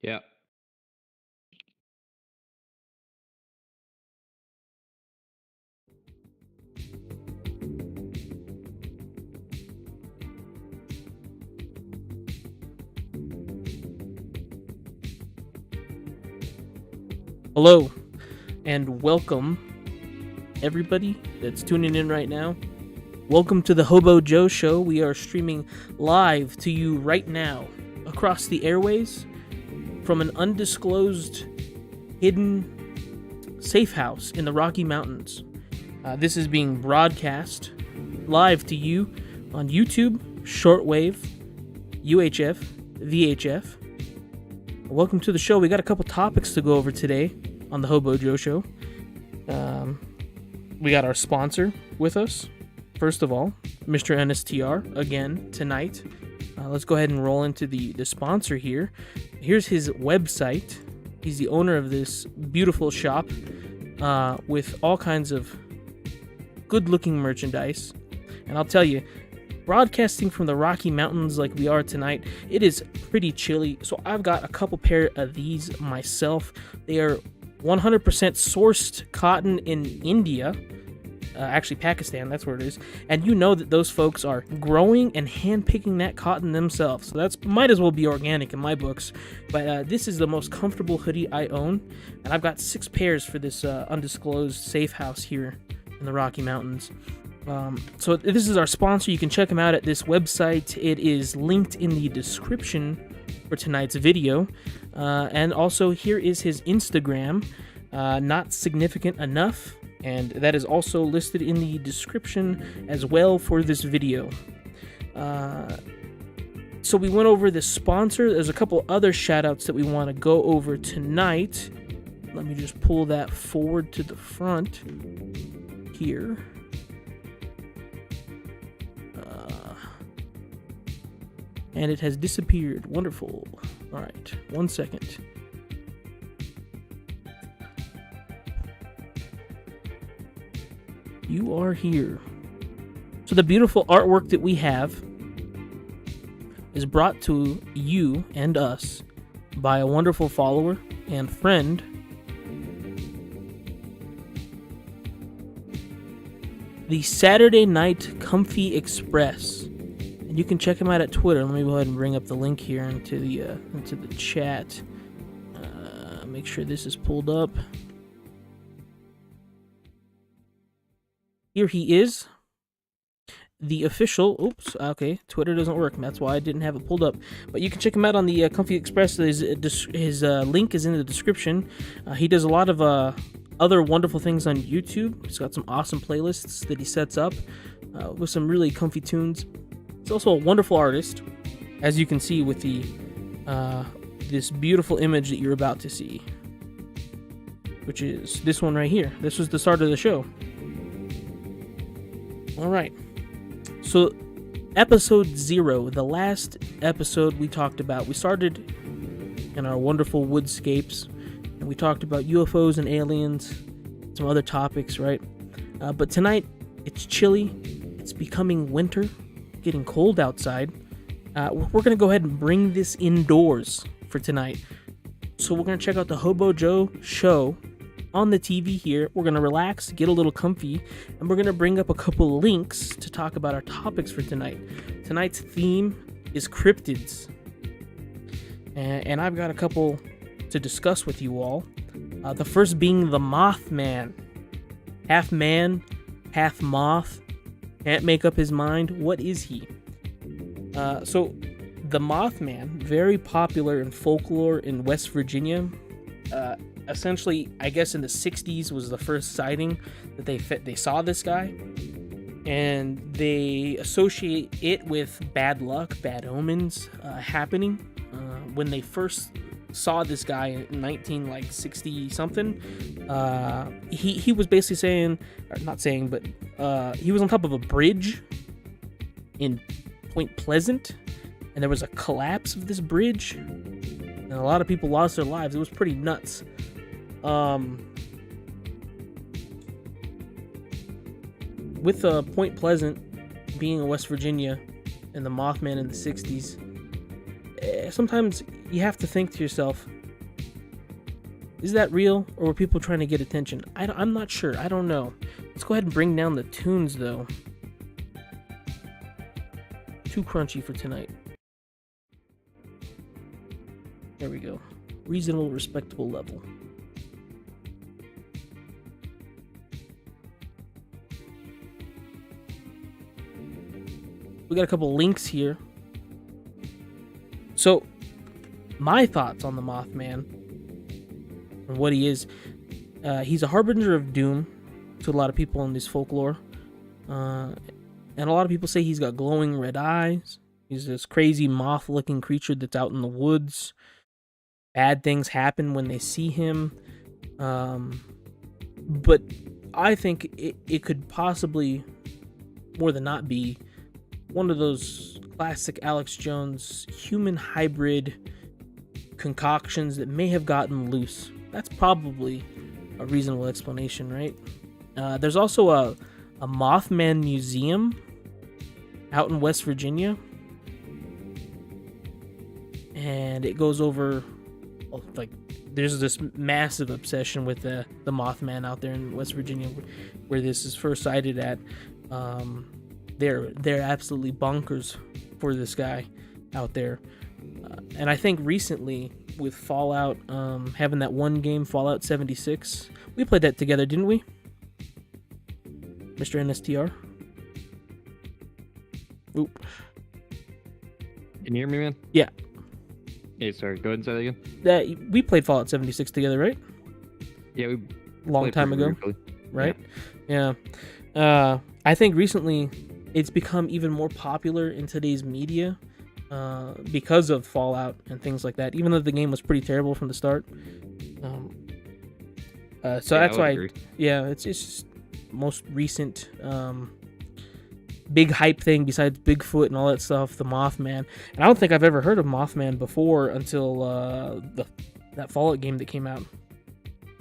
Yeah. Hello, and welcome, everybody that's tuning in right now. Welcome to the HoboJoe Show. We are streaming live to you right now across the airways from an undisclosed, hidden safe house in the Rocky Mountains. This is being broadcast live to you on YouTube, shortwave, UHF, VHF. Welcome to the show. We got a couple topics to go over today on the HoboJoe Show. We got our sponsor with us. First of all, Mr. NSTR, again, tonight. Let's go ahead and roll into the sponsor here. Here's his website. He's the owner of this beautiful shop with all kinds of good-looking merchandise. And I'll tell you, broadcasting from the Rocky Mountains like we are tonight, it is pretty chilly. So I've got a couple pair of these myself. They are 100% sourced cotton in India. Actually Pakistan, that's where it is. And you know that those folks are growing and hand-picking that cotton themselves. So that's might as well be organic in my books. But this is the most comfortable hoodie I own. And I've got 6 pairs for this undisclosed safe house here in the Rocky Mountains. So this is our sponsor. You can check him out at this website. It is linked in the description for tonight's video. And also here is his Instagram, Not Significant Enough. And that is also listed in the description as well for this video. So we went over the sponsor. There's a couple other shout-outs that we want to go over tonight. Let me just pull that forward to the front here. And it has disappeared. Wonderful. All right, 1 second. You are here. So the beautiful artwork that we have is brought to you and us by a wonderful follower and friend, the Saturday Night Comfy Express. And you can check him out at Twitter. Let me go ahead and bring up the link here into the chat. Make sure this is pulled up. Here he is, the official. Oops, okay, Twitter doesn't work. That's why I didn't have it pulled up. But you can check him out on the Comfy Express. His link is in the description. He does a lot of other wonderful things on YouTube. He's got some awesome playlists that he sets up with some really comfy tunes. He's also a wonderful artist, as you can see with the this beautiful image that you're about to see, which is this one right here. This was the start of the show. All right, so episode 0, the last episode we talked about, we started in our wonderful woodscapes, and we talked about UFOs and aliens, some other topics, right? But tonight, it's chilly, it's becoming winter, getting cold outside. We're going to go ahead and bring this indoors for tonight. So we're going to check out the HoboJoe Show on the TV here. We're going to relax, get a little comfy, and we're going to bring up a couple links to talk about our topics for tonight. Tonight's theme is cryptids. And I've got a couple to discuss with you all. The first being the Mothman. Half man, half moth. Can't make up his mind. What is he? So, the Mothman, very popular in folklore in West Virginia. Essentially, I guess in the 60s was the first sighting that they saw this guy, and they associate it with bad luck, bad omens happening. When they first saw this guy in 1960 something, he was basically saying, or not saying, but he was on top of a bridge in Point Pleasant, and there was a collapse of this bridge, and a lot of people lost their lives. It was pretty nuts. With Point Pleasant being in West Virginia and the Mothman in the 60s, sometimes you have to think to yourself, is that real, or were people trying to get attention? I'm not sure. I don't know. Let's go ahead and bring down the tunes, though. Too crunchy for tonight. There we go. Reasonable, respectable level. We got a couple links here. So, my thoughts on the Mothman and what he is. He's a harbinger of doom to a lot of people in this folklore. And a lot of people say he's got glowing red eyes. He's this crazy moth-looking creature that's out in the woods. Bad things happen when they see him. But I think it could possibly, more than not, be one of those classic Alex Jones human hybrid concoctions that may have gotten loose. That's probably a reasonable explanation, right? There's also a Mothman museum out in West Virginia, and it goes over, like, there's this massive obsession with the Mothman out there in West Virginia, where this is first sighted at. They're absolutely bonkers for this guy out there. And I think recently with Fallout, having that one game, Fallout 76, we played that together, didn't we? Mr. NSTR? Oop. Can you hear me, man? Yeah. Hey, sorry, go ahead and say that again. We played Fallout 76 together, right? Yeah, we long time ago, briefly. Right? Yeah. I think recently it's become even more popular in today's media because of Fallout and things like that, even though the game was pretty terrible from the start. So that's why, it's just most recent big hype thing besides Bigfoot and all that stuff, the Mothman. And I don't think I've ever heard of Mothman before until that Fallout game that came out.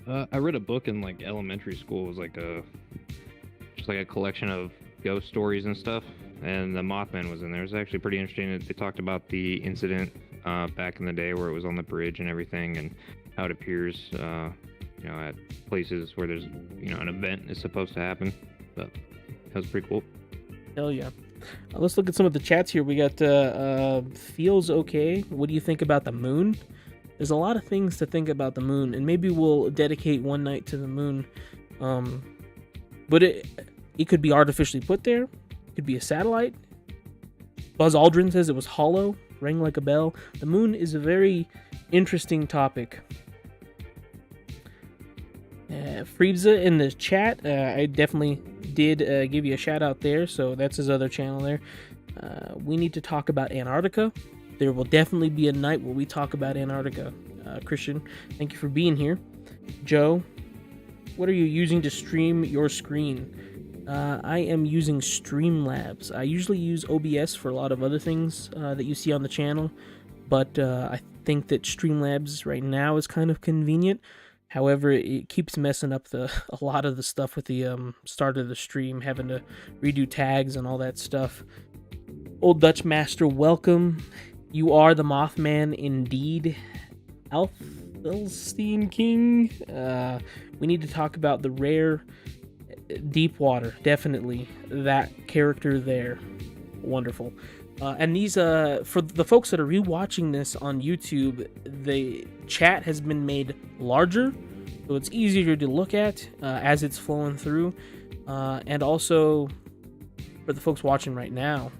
I read a book in like elementary school. It was like just like a collection of ghost stories and stuff, and the Mothman was in there. It was actually pretty interesting. They talked about the incident back in the day where it was on the bridge and everything, and how it appears at places where there's an event is supposed to happen. But that was pretty cool. Hell yeah. Let's look at some of the chats here. We got feels okay. What do you think about the moon? There's a lot of things to think about the moon, and maybe we'll dedicate one night to the moon. But it could be artificially put there. It could be a satellite. Buzz Aldrin says it was hollow, rang like a bell. The moon is a very interesting topic. Freebza in the chat, I definitely did give you a shout out there, so that's his other channel there. We need to talk about Antarctica. There will definitely be a night where we talk about Antarctica. Christian, thank you for being here. Joe, what are you using to stream your screen? I am using Streamlabs. I usually use OBS for a lot of other things that you see on the channel, but I think that Streamlabs right now is kind of convenient. However, it keeps messing up a lot of the stuff with the start of the stream, having to redo tags and all that stuff. Old Dutch Master, welcome. You are the Mothman indeed. Alfelstein King. We need to talk about the rare Deepwater. Definitely that character there. Wonderful. And these, for the folks that are rewatching this on YouTube, the chat has been made larger, so it's easier to look at as it's flowing through. And also, for the folks watching right now,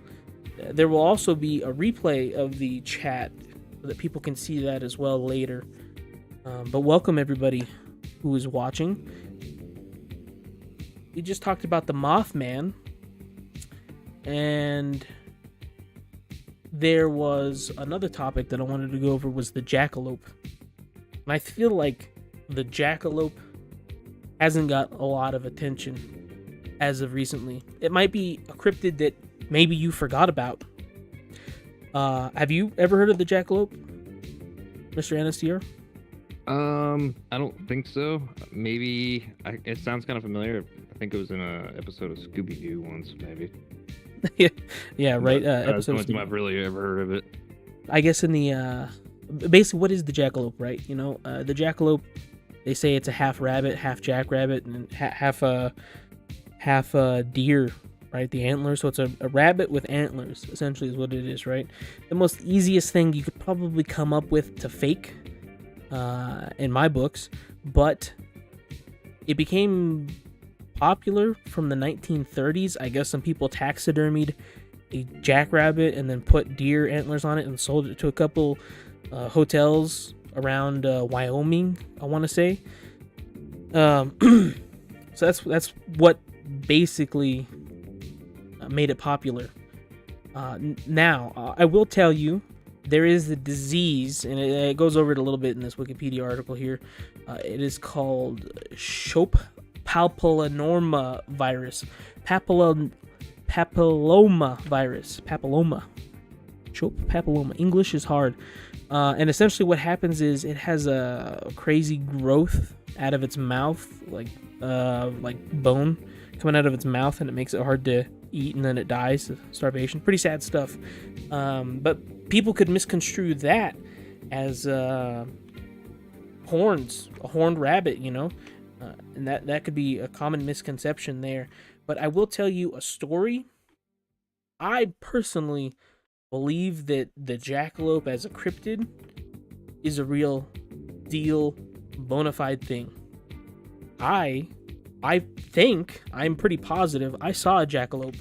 there will also be a replay of the chat so that people can see that as well later. But welcome everybody who is watching. We just talked about the Mothman, and there was another topic that I wanted to go over was the jackalope. And I feel like the jackalope hasn't got a lot of attention as of recently. It might be a cryptid that maybe you forgot about. Have you ever heard of the jackalope, Mr. NSTR? I don't think so. Maybe it sounds kind of familiar. I think it was in an episode of Scooby-Doo once, maybe. yeah, right. That's the only time I've really ever heard of it. I guess in the basically, what is the jackalope, right? The jackalope, they say it's a half rabbit, half jackrabbit, and half deer, right? The antlers. So it's a rabbit with antlers, essentially, is what it is, right? The most easiest thing you could probably come up with to fake, in my books, but it became popular from the 1930s. I guess some people taxidermied a jackrabbit and then put deer antlers on it and sold it to a couple hotels around Wyoming, I want to say. So that's what basically made it popular. Now, I will tell you, there is a disease, and it goes over it a little bit in this Wikipedia article here. It is called papillomavirus virus. Papilloma virus. Papilloma. English is hard. And essentially what happens is it has a crazy growth out of its mouth, like bone coming out of its mouth, and it makes it hard to eat, and then it dies of starvation. Pretty sad stuff. But people could misconstrue that as horns, a horned rabbit, and that could be a common misconception there. But I will tell you a story. I personally believe that the jackalope as a cryptid is a real deal, bona fide thing. I think, I'm pretty positive, I saw a jackalope.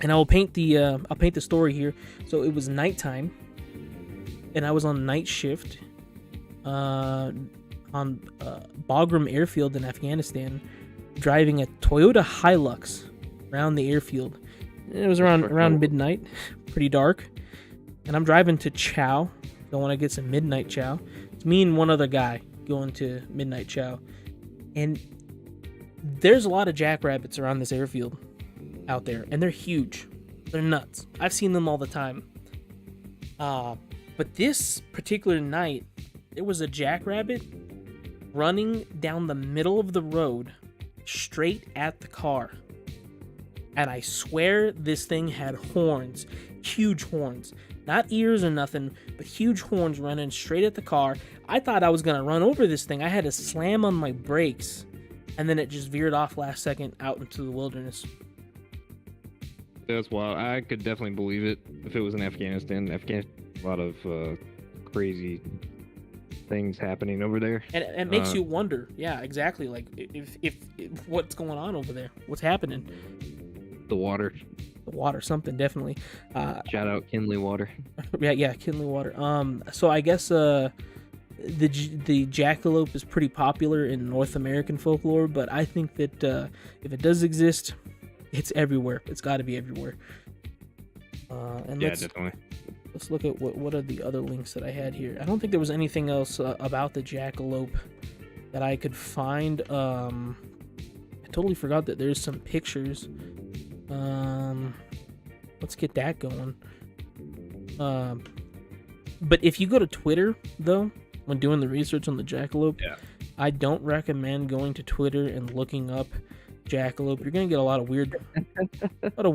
And I'll paint the story here. So it was nighttime, and I was on night shift on Bagram Airfield in Afghanistan, driving a Toyota Hilux around the airfield. And it was around midnight, pretty dark. And I'm driving to chow. Don't want to get some midnight chow. It's me and one other guy going to midnight chow. And there's a lot of jackrabbits around this airfield out there, and they're huge. They're nuts. I've seen them all the time. But this particular night, there was a jackrabbit running down the middle of the road straight at the car. And I swear this thing had horns, huge horns. Not ears or nothing, but huge horns running straight at the car. I thought I was going to run over this thing. I had to slam on my brakes, and then it just veered off last second out into the wilderness. That's wild. I could definitely believe it if it was in Afghanistan. A lot of crazy things happening over there. And it makes you wonder. Yeah, exactly. Like, if what's going on over there? What's happening? The water, something definitely. Shout out Kinley water. yeah, Kinley water. So I guess the jackalope is pretty popular in North American folklore, but I think that if it does exist, it's everywhere. It's got to be everywhere. Definitely. Let's look at what are the other links that I had here. I don't think there was anything else about the jackalope that I could find. I totally forgot that there's some pictures. Let's get that going. But if you go to Twitter, though, when doing the research on the jackalope, I don't recommend going to Twitter and looking up jackalope. You're gonna get a lot of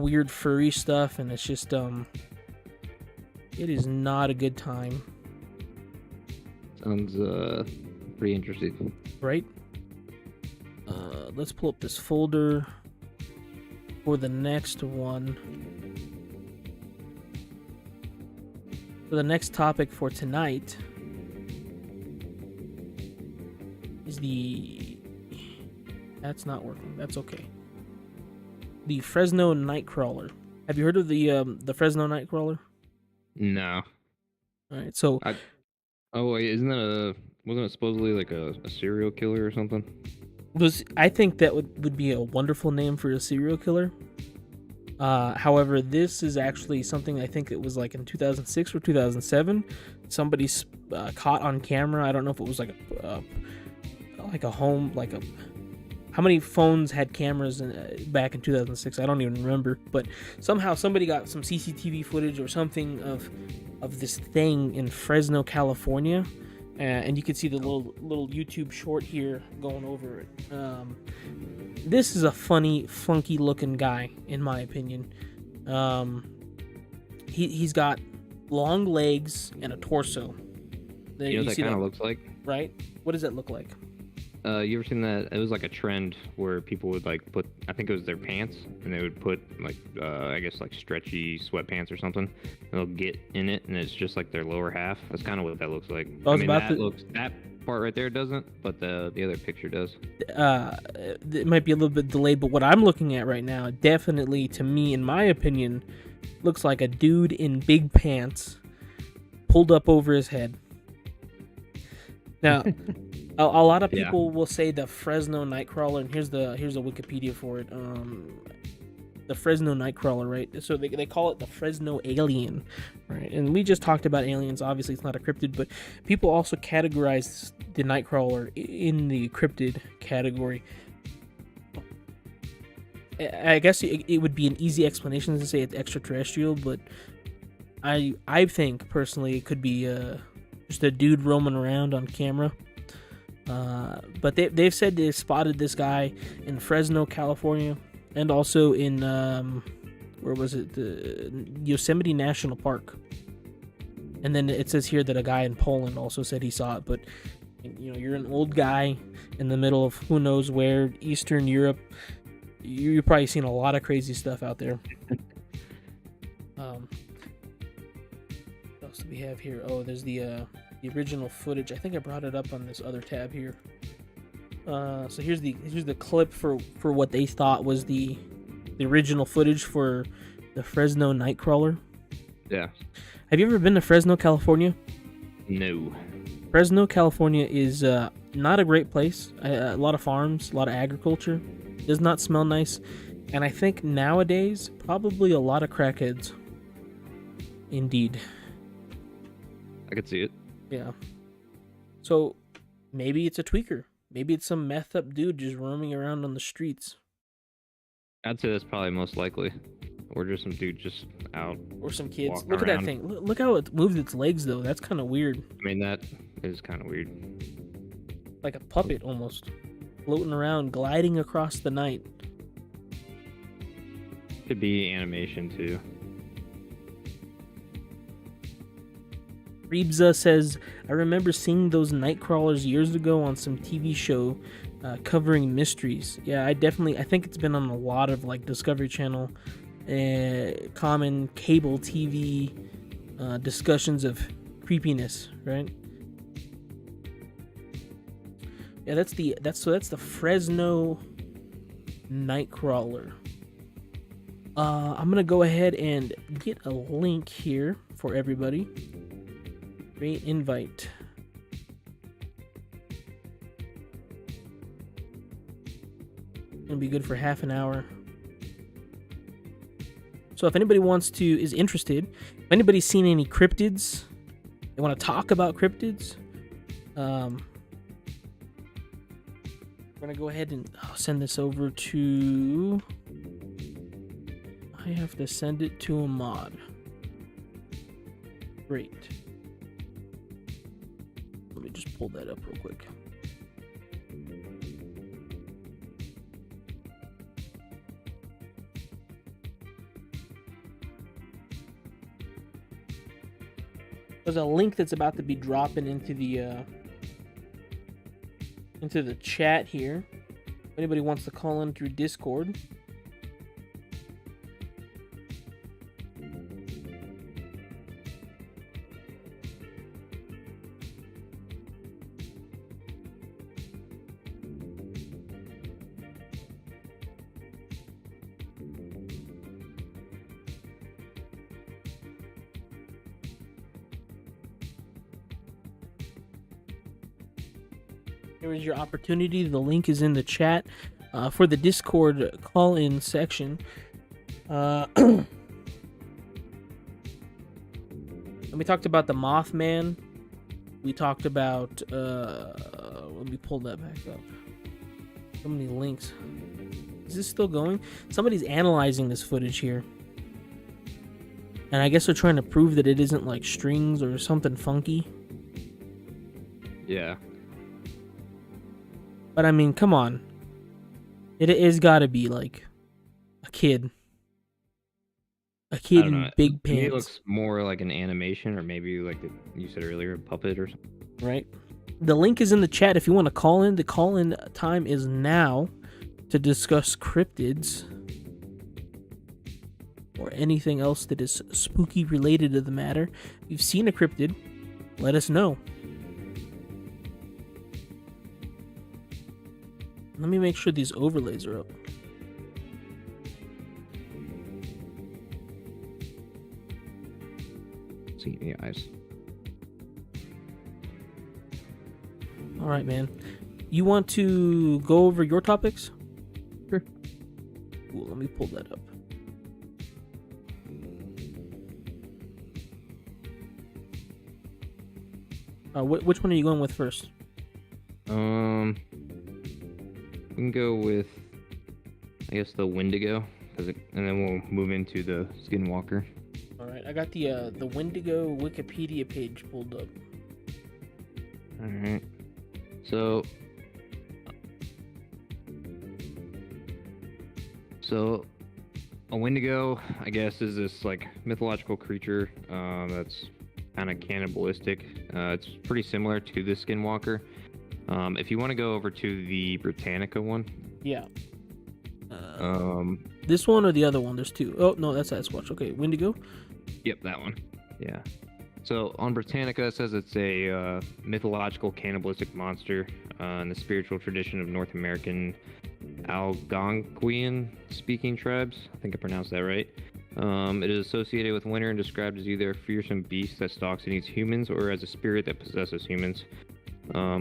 weird furry stuff, and it's just it is not a good time. Sounds pretty interesting, right? Let's pull up this folder for the next one. For the next topic for tonight is that's not working. That's okay. The Fresno Nightcrawler. Have you heard of the Fresno Nightcrawler? No. All right. So. Wasn't it supposedly like a serial killer or something? I think that would be a wonderful name for a serial killer. However, this is actually something I think it was like in 2006 or 2007. Somebody's caught on camera. I don't know if it was like a home, how many phones had cameras back in 2006? I don't even remember. But somehow somebody got some CCTV footage or something of this thing in Fresno, California. And you can see the little YouTube short here going over it. This is a funny, funky looking guy, in my opinion. He's got long legs and a torso. You know what that kind of looks like? Right? What does that look like? You ever seen that? It was like a trend where people would like put, I think it was their pants, and they would put like, I guess like stretchy sweatpants or something, and they'll get in it, and it's just like their lower half. That's kind of what that looks like. I mean, that part right there doesn't, but the other picture does. It might be a little bit delayed, but what I'm looking at right now, definitely to me, in my opinion, looks like a dude in big pants pulled up over his head. Now, a lot of people will say the Fresno Nightcrawler, and here's the Wikipedia for it. The Fresno Nightcrawler, right? So they call it the Fresno Alien, right? And we just talked about aliens. Obviously, it's not a cryptid, but people also categorize the Nightcrawler in the cryptid category. I guess it would be an easy explanation to say it's extraterrestrial, but I think personally it could be just a dude roaming around on camera. But they've said they've spotted this guy in Fresno, California, and also in where was it, the Yosemite National Park. And then it says here that a guy in Poland also said he saw it. But you know, you're an old guy in the middle of who knows where, Eastern Europe. You've probably seen a lot of crazy stuff out there. What else do we have here? Oh, there's the original footage. I think I brought it up on this other tab here. So here's the clip for what they thought was the original footage for the Fresno Nightcrawler. Yeah. Have you ever been to Fresno, California? No. Fresno, California is not a great place. A lot of farms, a lot of agriculture. Does not smell nice. And I think nowadays, probably a lot of crackheads. Indeed. I could see it. Yeah. So, maybe it's a tweaker. Maybe it's some meth up dude just roaming around on the streets. I'd say that's probably most likely. Or just some dude just out. Or some kids. Look at that thing. Look how it moves its legs, though. That's kind of weird. I mean, that is kind of weird. Like a puppet, almost. Floating around, gliding across the night. Could be animation, too. Rebza says, I remember seeing those night crawlers years ago on some TV show covering mysteries. Yeah, I think it's been on a lot of like Discovery Channel, common cable TV discussions of creepiness, right? Yeah, that's the Fresno Nightcrawler. I'm gonna go ahead and get a link here for everybody. Create invite. Gonna be good for half an hour. So if anybody is interested, if anybody's seen any cryptids, they want to talk about cryptids, we're gonna go ahead and send this over to. I have to send it to a mod. Great. Let me just pull that up real quick. There's a link that's about to be dropping into the chat here. If anybody wants to call in through Discord. Here is your opportunity. The link is in the chat for the Discord call-in section. And we talked about the Mothman. We talked about... let me pull that back up. So many links. Is this still going? Somebody's analyzing this footage here. And I guess they're trying to prove that it isn't like strings or something funky. Yeah. But I mean, come on. It is gotta be like a kid. A I kid don't know. in big To me, it pants, looks more like an animation, or maybe like you said earlier, a puppet or something. right? The link is in the chat if you want to call in. The call-in time is now to discuss cryptids or anything else that is spooky related to the matter. If you've seen a cryptid, let us know. Let me make sure these overlays are up. See the eyes. All right, man. You want to go over your topics? Sure. Cool, let me pull that up. Which one are you going with first? We can go with, I guess, the Wendigo, and then we'll move into the Skinwalker. All right, I got the Wendigo Wikipedia page pulled up. All right. So a Wendigo, I guess, is this like mythological creature that's kind of cannibalistic. It's pretty similar to the Skinwalker. If you want to go over to the Britannica one. Yeah. This one or the other one? There's two. Oh, no, that's Sasquatch. Okay, Wendigo? Yep, that one. Yeah. So on Britannica, it says it's a mythological cannibalistic monster in the spiritual tradition of North American Algonquian-speaking tribes. I think I pronounced that right. It is associated with winter and described as either a fearsome beast that stalks and eats humans or as a spirit that possesses humans,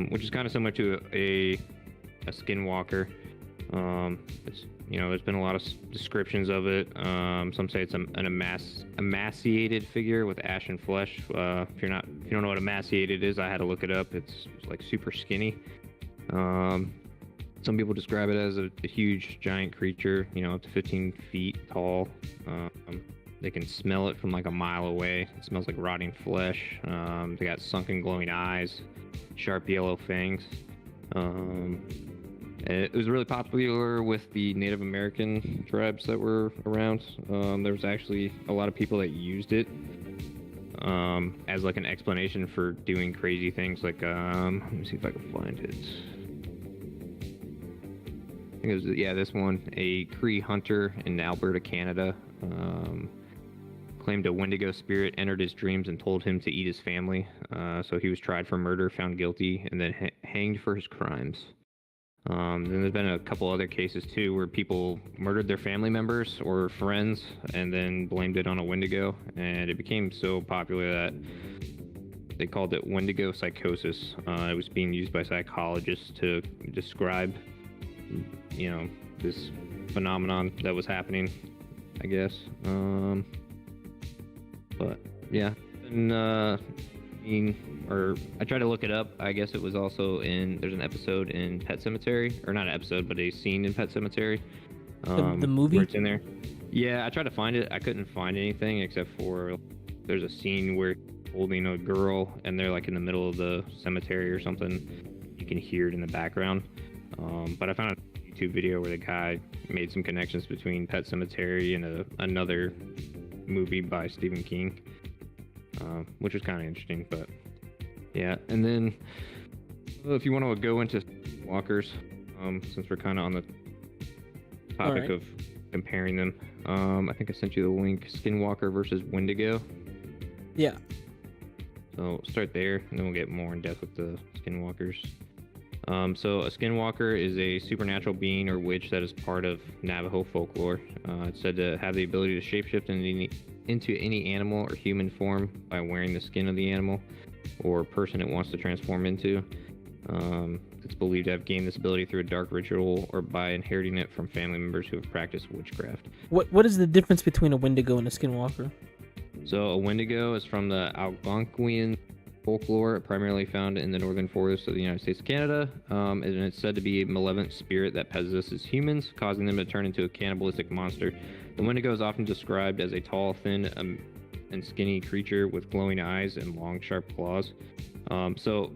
which is kind of similar to a Skinwalker. There's been a lot of descriptions of it. Some say it's an emaciated figure with ashen flesh. If you don't know what emaciated is, I had to look it up. It's like super skinny. Some people describe it as a huge giant creature, up to 15 feet tall. They can smell it from like a mile away. It smells like rotting flesh. They got sunken glowing eyes, sharp yellow fangs. It was really popular with the Native American tribes that were around. There was actually a lot of people that used it as like an explanation for doing crazy things. Like, let me see if I can find it. I think it was, this one. A Cree hunter in Alberta, Canada, claimed a Wendigo spirit entered his dreams and told him to eat his family. So he was tried for murder, found guilty, and then hanged for his crimes. Then there's been a couple other cases too where people murdered their family members or friends and then blamed it on a Wendigo, and it became so popular that they called it Wendigo psychosis. It was being used by psychologists to describe, this phenomenon that was happening, I guess. But yeah, and I tried to look it up. I guess it was also there's an episode in Pet Sematary, or not an episode, but a scene in Pet Sematary. The movie? Where it's in there. Yeah, I tried to find it. I couldn't find anything except for there's a scene where holding a girl and they're like in the middle of the cemetery or something. You can hear it in the background. But I found a YouTube video where the guy made some connections between Pet Sematary and another movie by Stephen King, which was kind of interesting. But yeah, and then if you want to go into walkers, since we're kind of on the topic of comparing them, I think I sent you the link: Skinwalker versus Wendigo. Yeah. So start there, and then we'll get more in depth with the Skinwalkers. So a Skinwalker is a supernatural being or witch that is part of Navajo folklore. It's said to have the ability to shapeshift into any animal or human form by wearing the skin of the animal or person it wants to transform into. It's believed to have gained this ability through a dark ritual or by inheriting it from family members who have practiced witchcraft. What is the difference between a Wendigo and a Skinwalker? So a Wendigo is from the Algonquian folklore, primarily found in the northern forests of the United States and Canada, and it's said to be a malevolent spirit that possesses humans, causing them to turn into a cannibalistic monster. The Wendigo is often described as a tall, thin, and skinny creature with glowing eyes and long, sharp claws. So,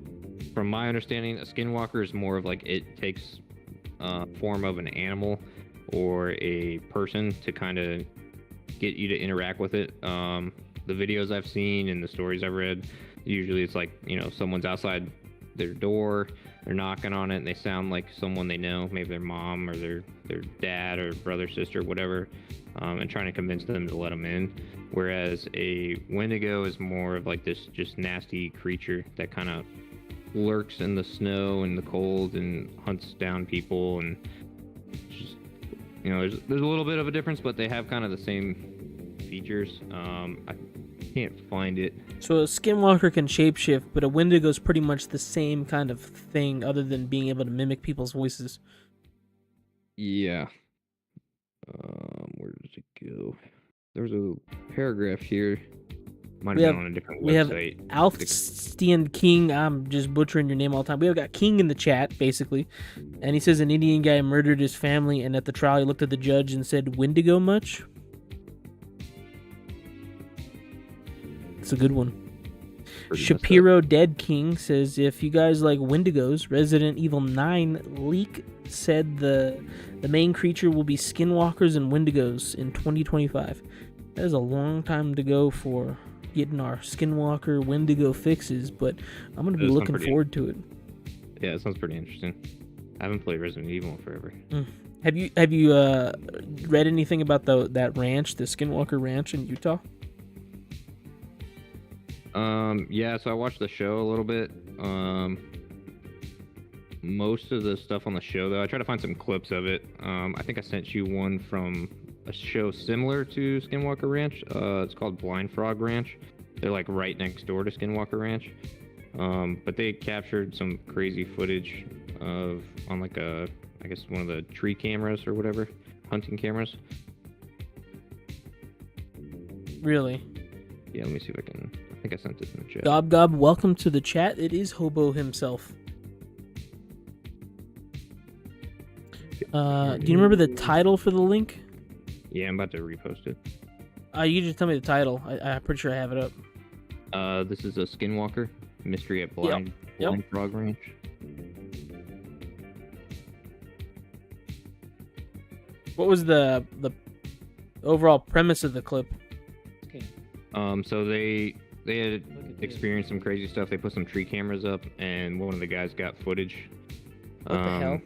from my understanding, a Skinwalker is more of like it takes form of an animal or a person to kind of get you to interact with it. The videos I've seen and the stories I've read, usually it's like, someone's outside their door, they're knocking on it, and they sound like someone they know, maybe their mom or their dad or brother, sister, whatever, and trying to convince them to let them in. Whereas a Wendigo is more of like this just nasty creature that kind of lurks in the snow and the cold and hunts down people, and just, there's a little bit of a difference, but they have kind of the same features. I can't find it. So a skinwalker can shapeshift, but a Wendigo is pretty much the same kind of thing, other than being able to mimic people's voices. Yeah. Where does it go? There's a paragraph here. Might have been on a different website. We have Alfstian King. I'm just butchering your name all the time. We have got King in the chat, basically. And he says an Indian guy murdered his family, and at the trial he looked at the judge and said, Wendigo much? It's a good one. Shapiro Dead King says, if you guys like Wendigos, Resident Evil 9 leak said the main creature will be skinwalkers and Wendigos in 2025. That is a long time to go for getting our skinwalker Wendigo fixes, but I'm going to be looking forward to it. Yeah, it sounds pretty interesting. I haven't played Resident Evil in forever. Have you read anything about that ranch, the Skinwalker Ranch in Utah? Yeah, so I watched the show a little bit. Most of the stuff on the show, though, I tried to find some clips of it. I think I sent you one from a show similar to Skinwalker Ranch. It's called Blind Frog Ranch. They're like right next door to Skinwalker Ranch. But they captured some crazy footage on like I guess one of the tree cameras or whatever, hunting cameras. Really? Yeah, let me see if I can. I think I sent this in the chat. Gob, welcome to the chat. It is Hobo himself. Do you remember the title for the link? Yeah, I'm about to repost it. You just tell me the title. I'm pretty sure I have it up. This is a Skinwalker Mystery at Blind Frog Ranch. What was the overall premise of the clip? So they had experienced some crazy stuff. They put some tree cameras up, and one of the guys got footage. What the hell?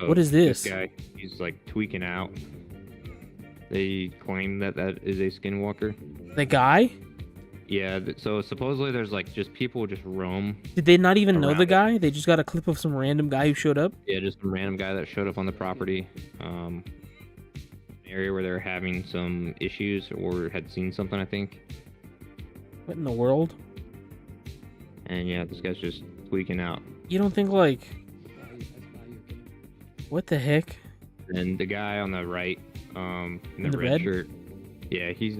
What is this? This guy, he's like tweaking out. They claim that is a skinwalker. The guy? Yeah, so supposedly there's like just people just roam. Did they not even know the guy? They just got a clip of some random guy who showed up? Yeah, just some random guy that showed up on the property. An area where they're having some issues or had seen something, I think. What in the world? And yeah, this guy's just tweaking out. You don't think like... What the heck? And the guy on the right, in the red shirt, yeah, he's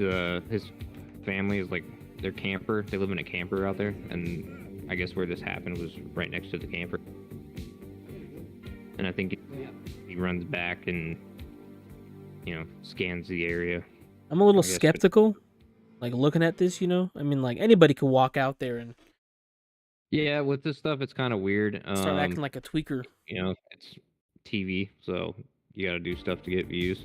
his family is like their camper. They live in a camper out there, and I guess where this happened was right next to the camper. And I think he runs back and scans the area. I'm a little skeptical, like looking at this. I mean, like anybody could walk out there and. Yeah, with this stuff, it's kind of weird. Start acting like a tweaker. It's TV, so you got to do stuff to get views.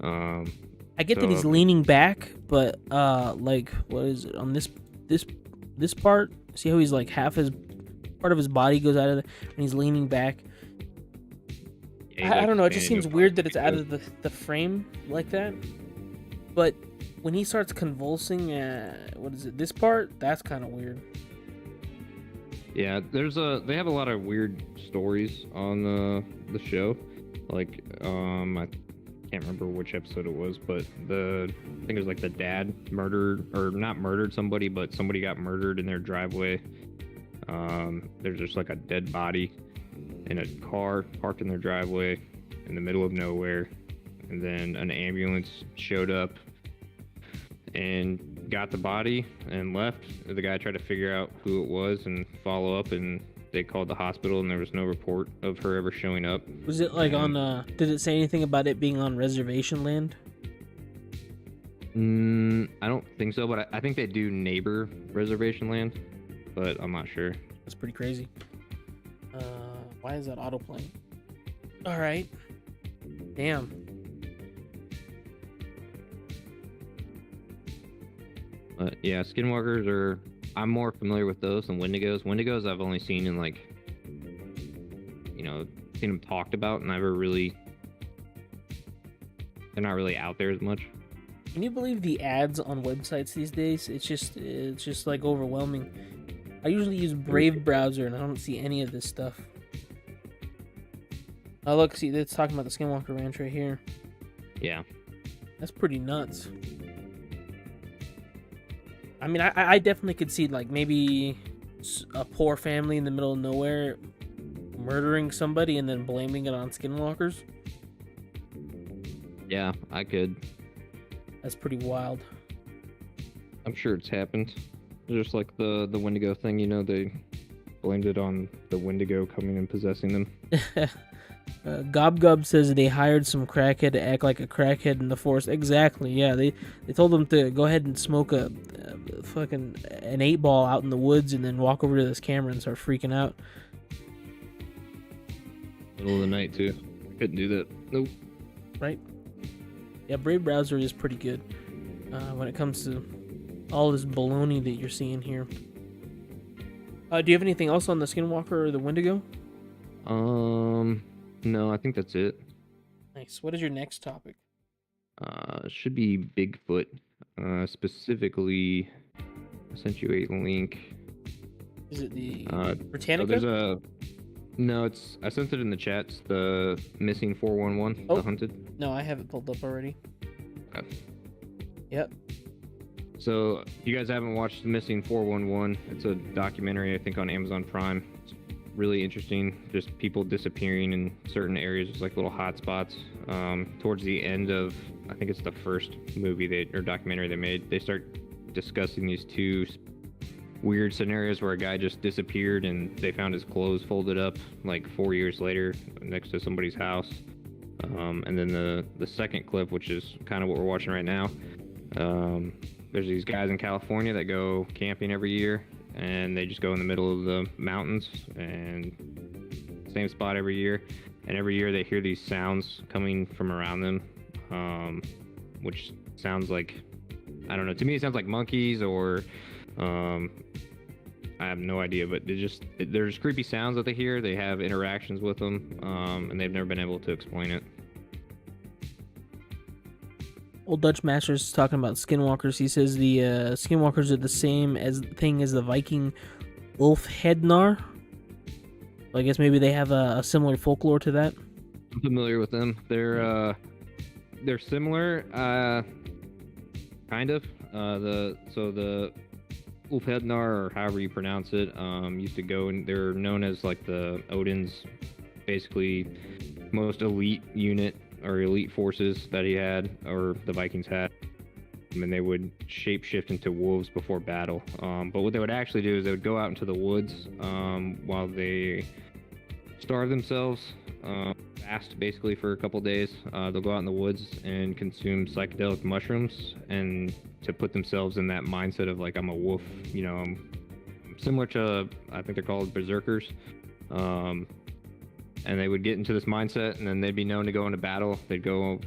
I get that he's leaning back, but like what is it on this part? See how he's like half his part of his body goes out of it, and he's leaning back. Yeah, I don't know. It just seems weird that it's out of the frame like that. But when he starts convulsing, what is it? This part? That's kind of weird. Yeah, they have a lot of weird stories on the show. Like, I can't remember which episode it was, but I think it was like the dad not murdered somebody, but somebody got murdered in their driveway. There's just like a dead body in a car parked in their driveway in the middle of nowhere, and then an ambulance showed up and got the body and left. The guy tried to figure out who it was and follow up, and they called the hospital, and there was no report of her ever showing up. Was it like did it say anything about it being on reservation land? I don't think so, but I think they do neighbor reservation land, but I'm not sure. That's pretty crazy. Why is that autoplaying? All right. Damn. Yeah, skinwalkers are. I'm more familiar with those than wendigos. Wendigos I've only seen in like, seen them talked about, and they're not really out there as much. Can you believe the ads on websites these days? It's just like overwhelming. I usually use Brave browser, and I don't see any of this stuff. Oh look, see, it's talking about the Skinwalker Ranch right here. Yeah. That's pretty nuts. I mean, I definitely could see, like, maybe a poor family in the middle of nowhere murdering somebody and then blaming it on skinwalkers. Yeah, I could. That's pretty wild. I'm sure it's happened. Just like the Wendigo thing, they blamed it on the Wendigo coming and possessing them. Gob Gob says they hired some crackhead to act like a crackhead in the forest. Exactly, yeah. They told them to go ahead and smoke an 8-ball out in the woods and then walk over to this camera and start freaking out. Middle of the night, too. Couldn't do that. Nope. Right? Yeah, Brave Browser is pretty good when it comes to all this baloney that you're seeing here. Do you have anything else on the Skinwalker or the Wendigo? No, I think that's it. Nice. What is your next topic? Should be Bigfoot. Specifically, I sent you a link. Is it the Britannica? So no, I sent it in the chat. It's the missing 411, the hunted. No, I have it pulled up already. Okay. Yep. So, if you guys haven't watched The Missing 411, it's a documentary, I think, on Amazon Prime. It's really interesting. Just people disappearing in certain areas, just like little hot spots. Towards the end of, I think it's the first movie or documentary they made, they start discussing these two weird scenarios where a guy just disappeared and they found his clothes folded up like 4 years later next to somebody's house. And then the second clip, which is kind of what we're watching right now, there's these guys in California that go camping every year, and they just go in the middle of the mountains and same spot every year. And every year they hear these sounds coming from around them, which sounds like, I don't know, to me it sounds like monkeys or I have no idea, but there's creepy sounds that they hear. They have interactions with them, and they've never been able to explain it. Old Dutch Masters is talking about skinwalkers. He says the skinwalkers are the same as the Viking Ulfhednar. I guess maybe they have a similar folklore to that. I'm familiar with them. They're similar, kind of. The Ulfhednar, or however you pronounce it, used to go, and they're known as like the Odin's basically most elite unit or elite forces that he had, or the Vikings had. And they would shapeshift into wolves before battle. But what they would actually do is they would go out into the woods while they starve themselves, fast basically for a couple days. They'll go out in the woods and consume psychedelic mushrooms, and to put themselves in that mindset of like, I'm a wolf, similar to, I think they're called berserkers. And they would get into this mindset, and then they'd be known to go into battle. They'd go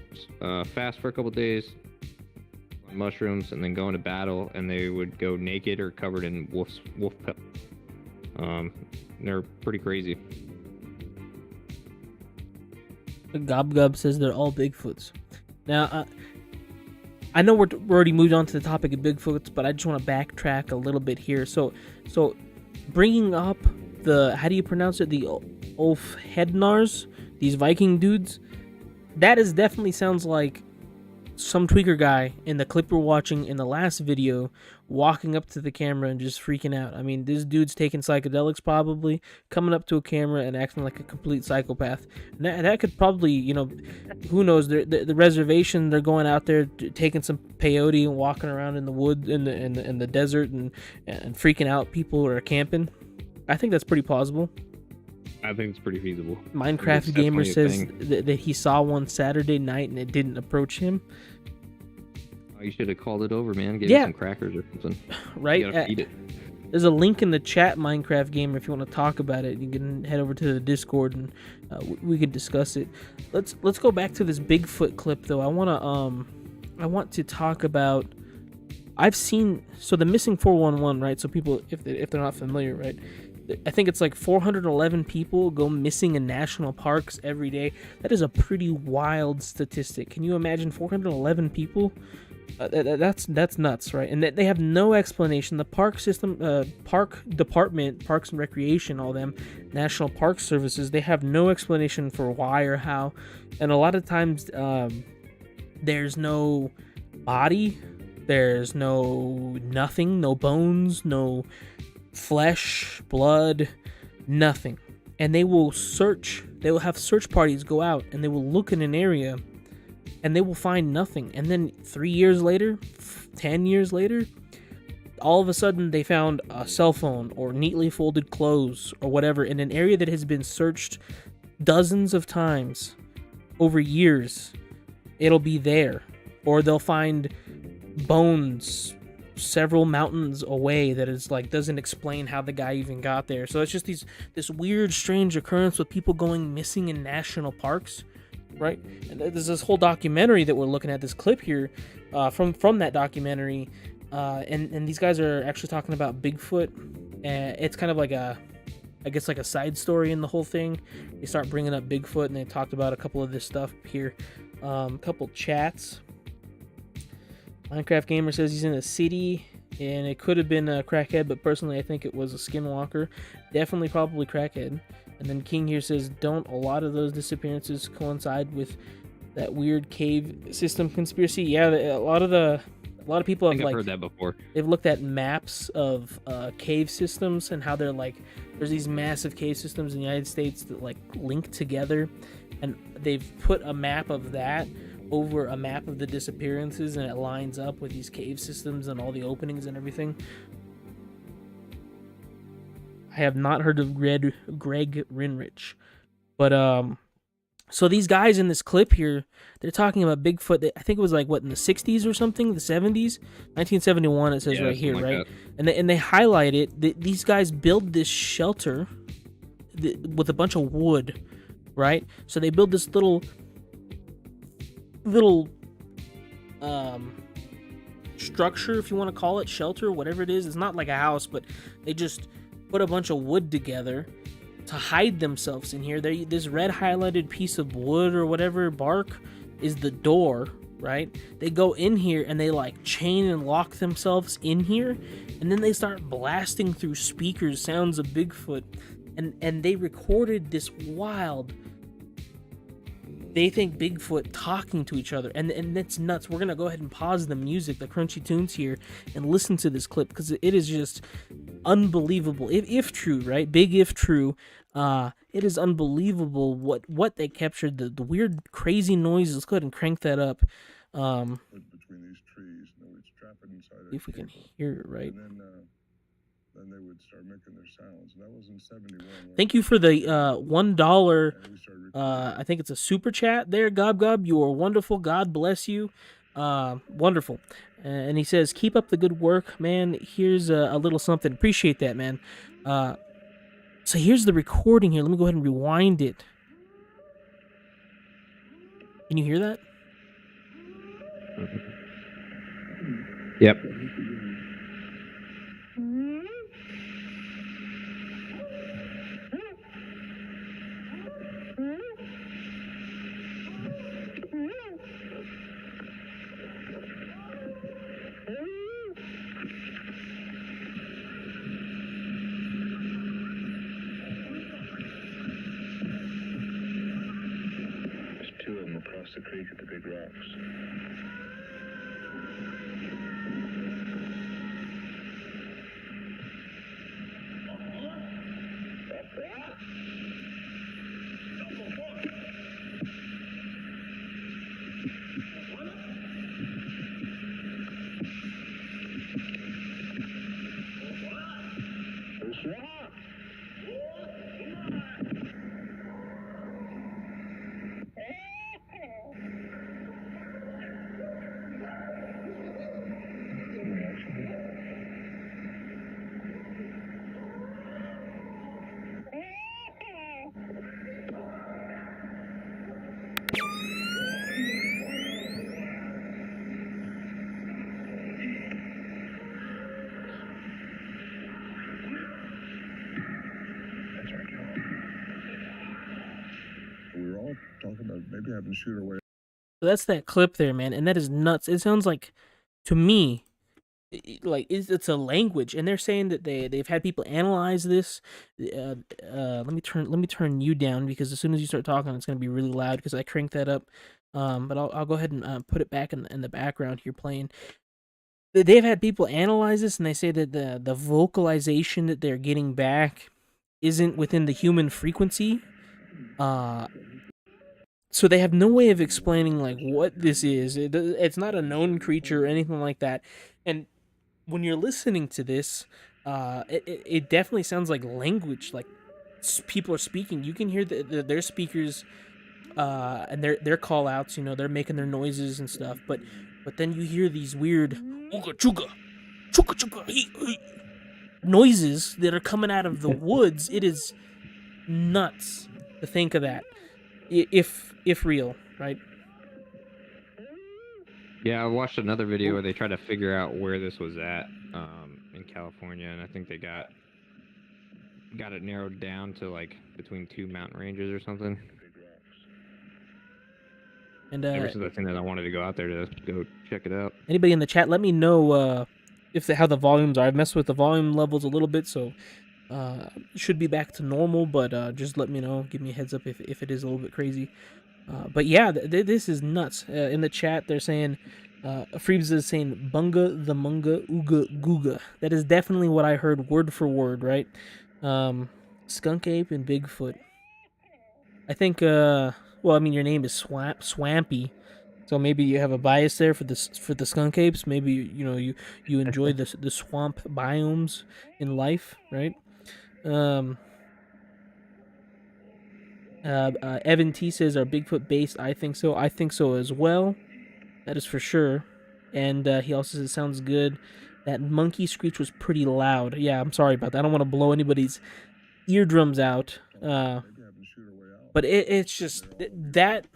fast for a couple days on mushrooms, and then go into battle, and they would go naked or covered in wolf pelt. They're pretty crazy. Gob Gob says they're all Bigfoots. Now, I know we're already moved on to the topic of Bigfoots, but I just want to backtrack a little bit here. So bringing up how do you pronounce it? The Ulfhednars, these Viking dudes. That definitely sounds like some tweaker guy in the clip we're watching in the last video walking up to the camera and just freaking out. I mean, this dude's taking psychedelics probably, coming up to a camera and acting like a complete psychopath. And that could probably, who knows, the reservation, they're going out there taking some peyote and walking around in the wood, in the desert and freaking out people who are camping. I think that's pretty plausible. I think it's pretty feasible. Minecraft Gamer says that he saw one Saturday night and it didn't approach him. Oh, you should have called it over, man. Give it some crackers or something. Right? You gotta feed it. There's a link in the chat, Minecraft Gamer, if you want to talk about it. You can head over to the Discord and we could discuss it. Let's go back to this Bigfoot clip though. I want to talk about I've seen, so the missing 411, right? So people, if they're not familiar, right? I think it's like 411 people go missing in national parks every day. That is a pretty wild statistic. Can you imagine 411 people? That's nuts, right? And they have no explanation. The park system, park department, Parks and Recreation, all them, National Park Services, they have no explanation for why or how. And a lot of times, there's no body, there's nothing, no bones, no flesh, blood, nothing. And they will search, they will have search parties go out and they will look in an area and they will find nothing. And then 3 years later, 10 years later, all of a sudden they found a cell phone or neatly folded clothes or whatever in an area that has been searched dozens of times over years. It'll be there. Or they'll find bones several mountains away that is like doesn't explain how the guy even got there. So it's just this weird, strange occurrence with people going missing in national parks, right? And there's this whole documentary that we're looking at, this clip here from that documentary, and these guys are actually talking about Bigfoot. It's kind of like I guess like a side story in the whole thing. They start bringing up Bigfoot and they talked about a couple of this stuff here. A couple chats. Minecraft Gamer says he's in a city, and it could have been a crackhead, but personally I think it was a skinwalker. Definitely probably crackhead. And then King here says, don't a lot of those disappearances coincide with that weird cave system conspiracy? Yeah, a lot of people have, I've like, heard that before. They've looked at maps of cave systems and how they're like, there's these massive cave systems in the United States that like link together, and they've put a map of that over a map of the disappearances, and it lines up with these cave systems and all the openings and everything. I have not heard of Greg Rinrich, but so these guys in this clip here, they're talking about Bigfoot. I think it was like what, in the 60s or something, the 70s, 1971. It says right here, like right? That. And they highlight it. These guys build this shelter with a bunch of wood, right? So they build this little structure, if you want to call it, shelter, whatever it is. It's not like a house, but they just put a bunch of wood together to hide themselves in here. This red highlighted piece of wood or whatever, bark, is the door, right? They go in here and they like chain and lock themselves in here, and then they start blasting through speakers sounds of Bigfoot, and they recorded this wild, they think Bigfoot talking to each other, and that's nuts. We're gonna go ahead and pause the music, the crunchy tunes here, and listen to this clip because it is just unbelievable. If true, right? Big if true. It is unbelievable what they captured. The weird, crazy noises. Let's go ahead and crank that up. Between these trees, it's trapped inside. If we can hear it right. And then they would start making their sounds. And that was in 71. Thank you for the $1. I think it's a super chat there, Gob Gob. You are wonderful. God bless you. Wonderful. And he says, keep up the good work, man. Here's a little something. Appreciate that, man. So here's the recording here. Let me go ahead and rewind it. Can you hear that? Yep. Across the creek at the big rocks. be having to shoot her way. So that's that clip there, man, and that is nuts. It sounds like, to me, like it's a language, and they're saying that they've had people analyze this. Let me turn you down, because as soon as you start talking, it's gonna be really loud because I cranked that up. But I'll go ahead and put it back in the background here playing. They've had people analyze this, and they say that the vocalization that they're getting back isn't within the human frequency. So they have no way of explaining like what this is. It's not a known creature or anything like that. And when you're listening to this, it definitely sounds like language, like people are speaking. You can hear their speakers, and their call outs. You know, they're making their noises and stuff. But then you hear these weird ooga chuga, chuka chuka hee noises that are coming out of the woods. It is nuts to think of that, if real, right? Yeah, I watched another video where they tried to figure out where this was at in California, and I think they got it narrowed down to like between two mountain ranges or something. And ever since I think that I wanted to go out there to go check it out. Anybody in the chat, let me know how the volumes are. I've messed with the volume levels a little bit, so should be back to normal. But just let me know. Give me a heads up if it is a little bit crazy. But yeah, this is nuts. In the chat, they're saying, Freebs is saying, bunga the munga ooga googa. That is definitely what I heard word for word, right? Skunk ape and Bigfoot. I think, well, I mean, your name is Swampy, so maybe you have a bias there for the skunk apes. Maybe you enjoy the swamp biomes in life, right? Evan T says, "Are Bigfoot based?" I think so. I think so as well. That is for sure. And he also says, "Sounds good." That monkey screech was pretty loud. Yeah, I'm sorry about that. I don't want to blow anybody's eardrums out. But it's just that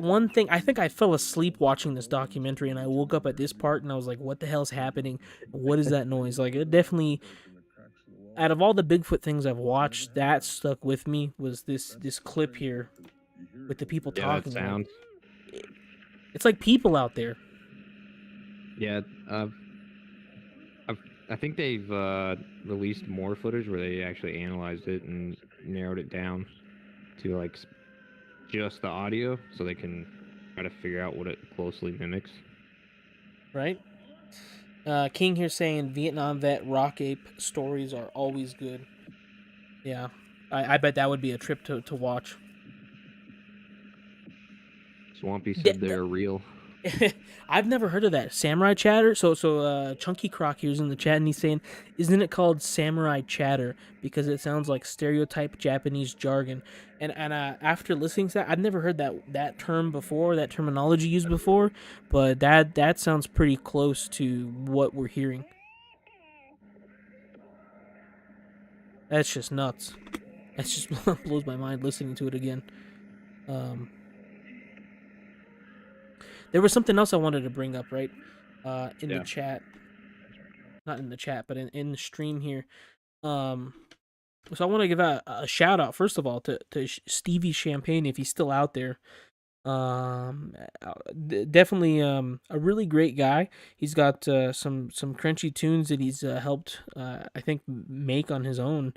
one thing. I think I fell asleep watching this documentary, and I woke up at this part, and I was like, "What the hell's happening? What is that noise?" Like, it definitely, out of all the Bigfoot things I've watched, that stuck with me was this clip here with the people talking. That sound. It's like people out there. Yeah, I think they've released more footage where they actually analyzed it and narrowed it down to like just the audio, so they can try to figure out what it closely mimics. Right. King here saying Vietnam vet rock ape stories are always good. Yeah, I bet that would be a trip to watch. Swampy said they're real. I've never heard of that samurai chatter. So Chunky Croc here's in the chat, and he's saying, "Isn't it called samurai chatter because it sounds like stereotype Japanese jargon?" And after listening to that, I've never heard that term before, that terminology used before, but that sounds pretty close to what we're hearing. That's just nuts. That just blows my mind listening to it again. There was something else I wanted to bring up, right? In the chat. Not in the chat, but in the stream here. So I want to give a shout out, first of all, to Stevie Champagne, if he's still out there. Definitely a really great guy. He's got some crunchy tunes that he's helped, I think, make on his own,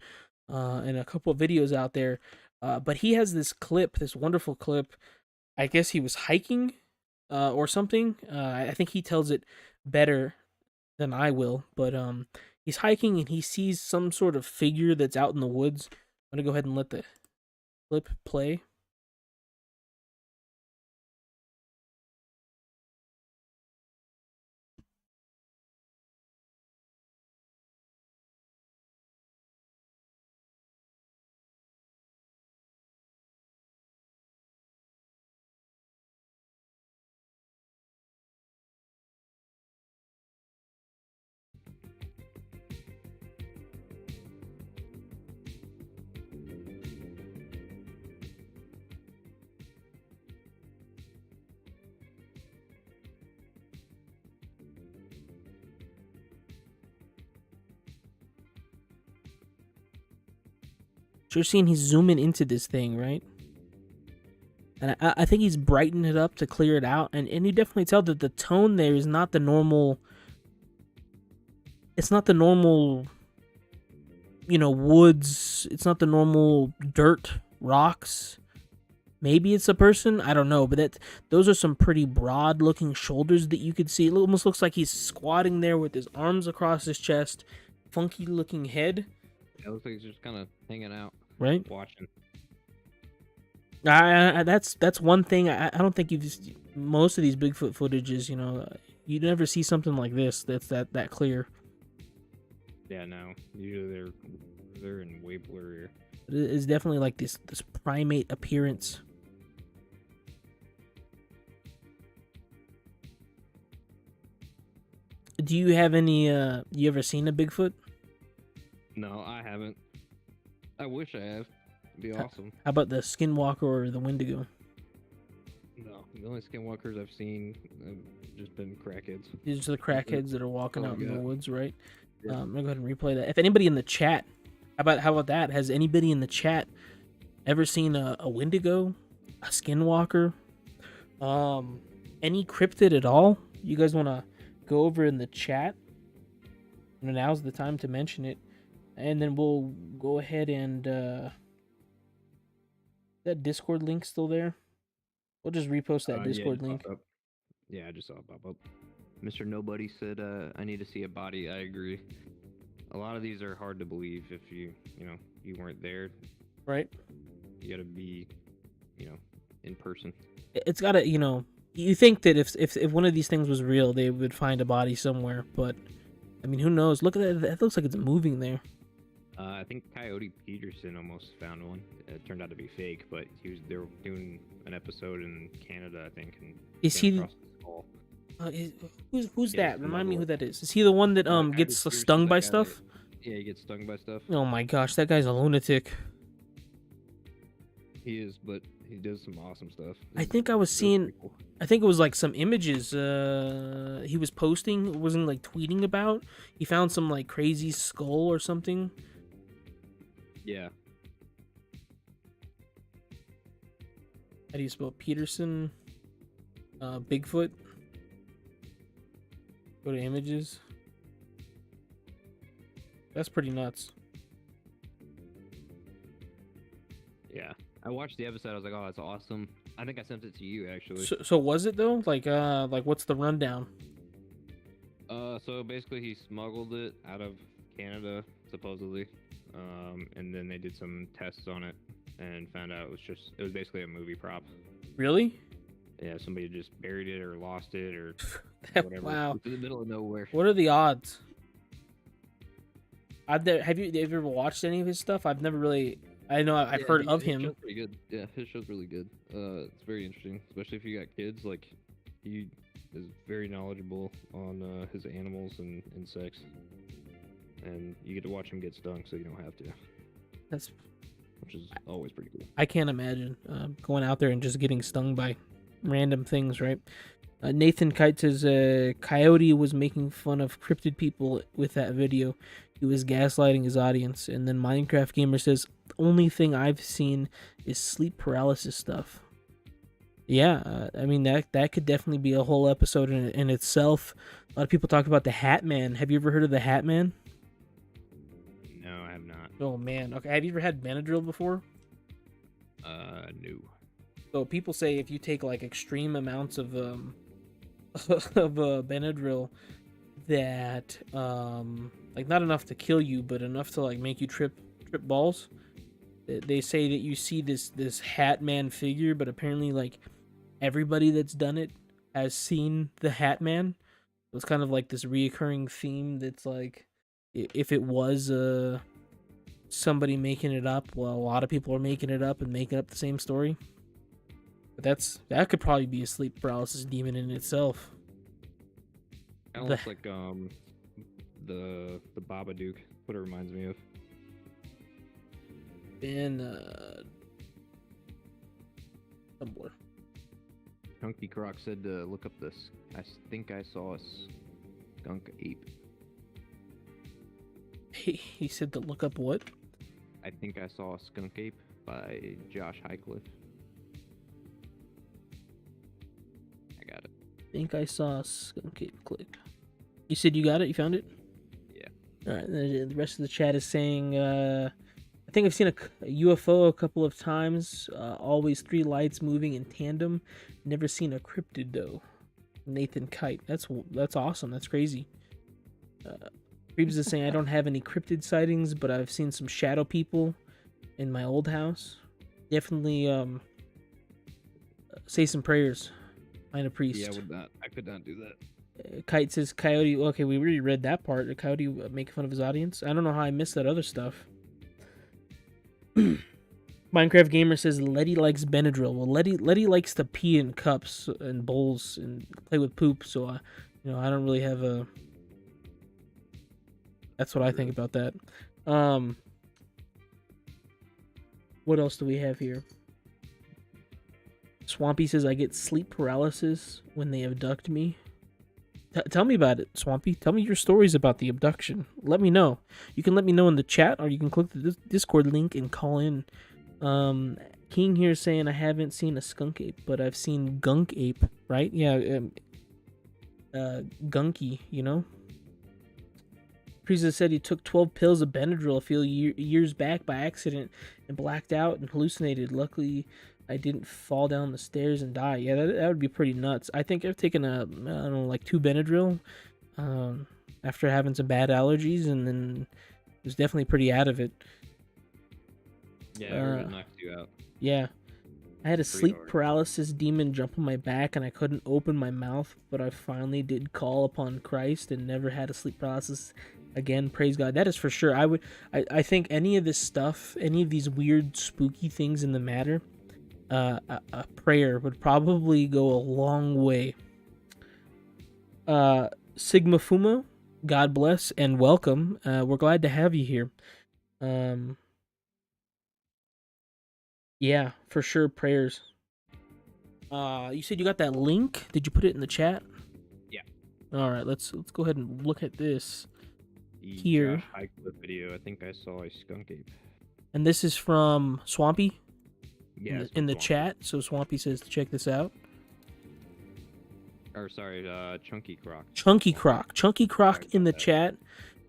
and a couple of videos out there. But he has this wonderful clip. I guess he was hiking or something. I think he tells it better than I will, but he's hiking and he sees some sort of figure that's out in the woods. I'm gonna go ahead and let the clip play. So you're seeing he's zooming into this thing, right? And I think he's brightened it up to clear it out, and you definitely tell that the tone there is not the normal. It's not the normal, woods. It's not the normal dirt, rocks. Maybe it's a person. I don't know, but those are some pretty broad-looking shoulders that you could see. It almost looks like he's squatting there with his arms across his chest. Funky-looking head. It looks like he's just kind of hanging out, right? Watching. That's one thing. I don't think most of these Bigfoot footages, you never see something like this. That's that clear. Yeah, no. Usually they're in way blurrier. It is definitely like this primate appearance. Do you have any? You ever seen a Bigfoot? No, I haven't. I wish I have. It'd be awesome. How about the Skinwalker or the Wendigo? No, the only skinwalkers I've seen have just been crackheads. These are the crackheads that are walking out in the God. woods, right? Yeah. I'm gonna go ahead and replay that. If anybody in the chat, how about that? Has anybody in the chat ever seen a Wendigo, a Skinwalker, any cryptid at all? You guys want to go over in the chat? Now's the time to mention it, and then we'll go ahead and that Discord link still there? We'll just repost that Discord link. Yeah, I just saw it pop up. Mr. Nobody said, I need to see a body. I agree. A lot of these are hard to believe if you weren't there. Right. You gotta be, in person. It's gotta, you think that if one of these things was real, they would find a body somewhere, but, I mean, who knows? Look at that. That looks like it's moving there. I think Coyote Peterson almost found one. It turned out to be fake, but they were doing an episode in Canada, I think. And is he? Who's that? Remind me who that is. Is he the one that gets stung by stuff? Yeah, he gets stung by stuff. Oh my gosh, that guy's a lunatic. He is, but he does some awesome stuff. I think I was seeing. Cool. I think it was like some images he was posting, wasn't like tweeting about. He found some like crazy skull or something. Yeah. How do you spell Peterson? Bigfoot. Go to images. That's pretty nuts. Yeah. I watched the episode. I was like, oh, that's awesome. I think I sent it to you, actually. So was it, though? Like what's the rundown? So basically he smuggled it out of Canada, supposedly. And then they did some tests on it and found out it was basically a movie prop. Really? Yeah, somebody just buried it or lost it or whatever. Wow. It's in the middle of nowhere. What are the odds? Have you ever watched any of his stuff? I've never really. I know I've heard of him. His show's pretty good. Yeah, his show's really good. It's very interesting, especially if you got kids. Like, he is very knowledgeable on his animals and insects, and you get to watch him get stung, so you don't have to. Which is always pretty cool. I can't imagine going out there and just getting stung by random things, right? Nathan Kite says Coyote was making fun of cryptid people with that video. He was gaslighting his audience. And then Minecraft Gamer says, the only thing I've seen is sleep paralysis stuff. Yeah, I mean, that could definitely be a whole episode in itself. A lot of people talk about the Hat Man. Have you ever heard of the Hat Man? No, I have not. Oh, man. Okay, have you ever had Benadryl before? No. So people say if you take like extreme amounts of Benadryl, that like not enough to kill you, but enough to like make you trip balls. They say that you see this Hat Man figure, but apparently like everybody that's done it has seen the Hat Man. It's kind of like this reoccurring theme that's like, if it was somebody making it up, well, a lot of people are making it up and making up the same story. But that could probably be a sleep paralysis demon in itself. Kind of looks like the Babadook. What it reminds me of. Tumblr. Chunky Croc said to look up this. I think I saw a skunk ape. He said to look up what? I think I saw a skunk ape by Josh Highcliffe. think I saw a skunk ape click. You said you got it? You found it? Yeah. All right. The rest of the chat is saying, I think I've seen a UFO a couple of times. Always 3 lights moving in tandem. Never seen a cryptid though. Nathan Kite. That's awesome. That's crazy. Creeps is saying I don't have any cryptid sightings, but I've seen some shadow people in my old house. Definitely say some prayers. Find a priest. Yeah, I could not do that. Kite says Coyote. Okay, we already read that part. The Coyote making fun of his audience. I don't know how I missed that other stuff. Minecraft Gamer says Letty likes Benadryl. Well, Letty likes to pee in cups and bowls and play with poop. So I don't really have a. That's what I think about that. What else do we have here? Swampy says I get sleep paralysis when they abduct me. Tell me about it, Swampy. Tell me your stories about the abduction. Let me know. You can let me know in the chat, or you can click the Discord link and call in. King here saying I haven't seen a skunk ape, but I've seen gunk ape, right? Yeah, gunky, you know? Priest said he took 12 pills of Benadryl a few years back by accident and blacked out and hallucinated. Luckily, I didn't fall down the stairs and die. Yeah, that would be pretty nuts. I think I've taken I don't know, like 2 Benadryl after having some bad allergies, and then it was definitely pretty out of it. Yeah, it knocked you out. Yeah. I had a sleep hard. paralysis demon jump on my back, and I couldn't open my mouth, but I finally did call upon Christ and never had a sleep paralysis again. Praise God. That is for sure. I think any of this stuff, any of these weird, spooky things in the matter, a prayer would probably go a long way. Sigma Fumo, God bless and welcome. We're glad to have you here. Yeah, for sure, prayers. You said you got that link? Did you put it in the chat? Yeah. All right, let's go ahead and look at this The here. Josh High clip video. I think I saw a skunk ape. And this is from Swampy. Yeah, In the chat. So Swampy says to check this out. Or sorry, Chunky Croc. Chunky Croc in the chat,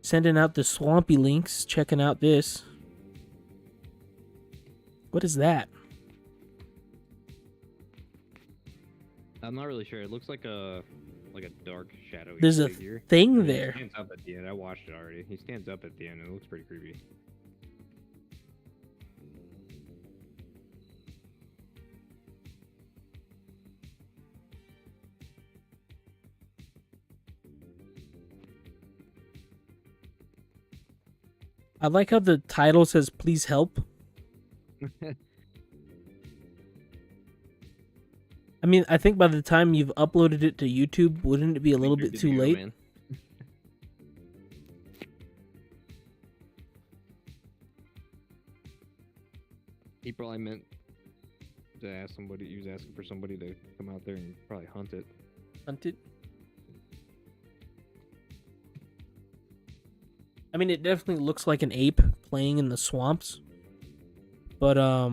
sending out the Swampy links. Checking out this. What is that? I'm not really sure. It looks like a dark shadowy There's a figure. thing He there. stands up at the end. I watched it already. He stands up at the end and it looks pretty creepy. I like how the title says "Please help." I mean, I think by the time you've uploaded it to YouTube, wouldn't it be a little bit too late? Man. He probably meant to ask somebody. He was asking for somebody to come out there and probably hunt it. Hunt it. I mean, it definitely looks like an ape playing in the swamps. But, I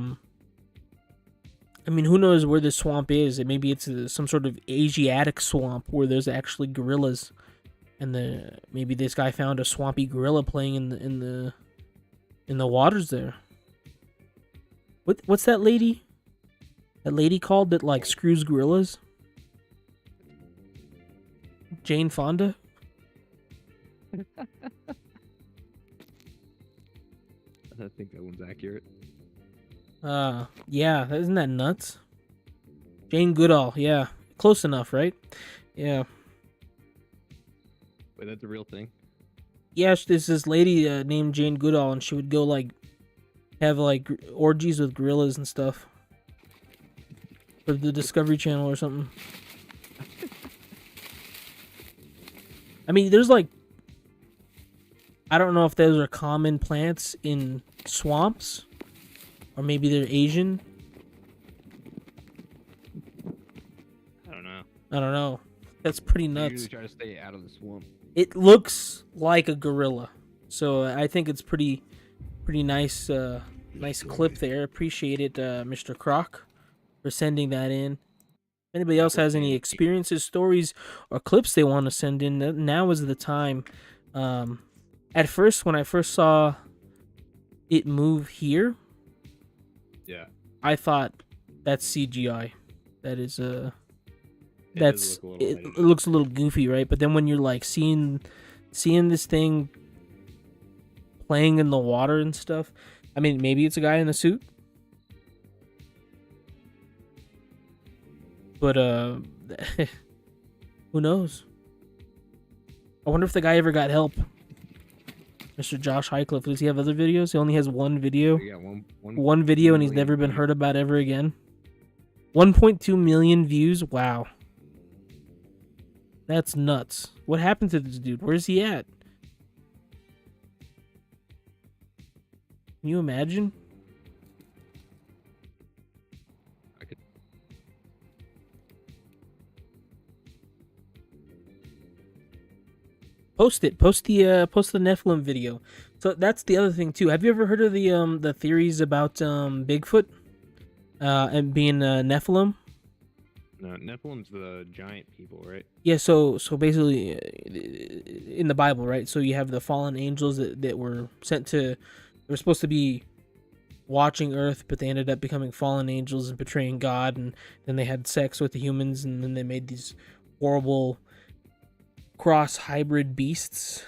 mean, who knows where this swamp is? Maybe it's some sort of Asiatic swamp where there's actually gorillas. And maybe this guy found a swampy gorilla playing in the waters there. What's that lady? That lady called that, like, screws gorillas? Jane Fonda? I think that one's accurate. Yeah, isn't that nuts? Jane Goodall, yeah. Close enough, right? Yeah. Wait, that's a real thing? Yeah, there's this lady named Jane Goodall, and she would go, like, have, like, orgies with gorillas and stuff. For the Discovery Channel or something. I mean, there's, like, I don't know if those are common plants in swamps, or maybe they're Asian. I don't know. That's pretty I nuts. usually try to stay out of the swamp. It looks like a gorilla, so I think it's pretty nice. Nice clip there. Appreciate it, Mr. Croc, for sending that in. anybody else has any experiences, stories, or clips they want to send in, now is the time. At first, when I first saw it move here, Yeah. I thought that's CGI. That is it looks a little goofy, right? But then when you're like seeing this thing playing in the water and stuff, I mean, maybe it's a guy in a suit, but who knows? I wonder if the guy ever got help. Mr. Josh Highcliffe, does he have other videos? He only has one video. Yeah, one video, and he's never been heard about ever again. 1.2 million views. Wow. That's nuts. What happened to this dude? Where's he at? Can you imagine? I could. Post it. Post the Nephilim video. So that's the other thing too. Have you ever heard of the theories about Bigfoot and being Nephilim? No, Nephilim's the giant people, right? Yeah. So basically, in the Bible, right? So you have the fallen angels that were sent to. They were supposed to be watching Earth, but they ended up becoming fallen angels and betraying God, and then they had sex with the humans, and then they made these horrible cross hybrid beasts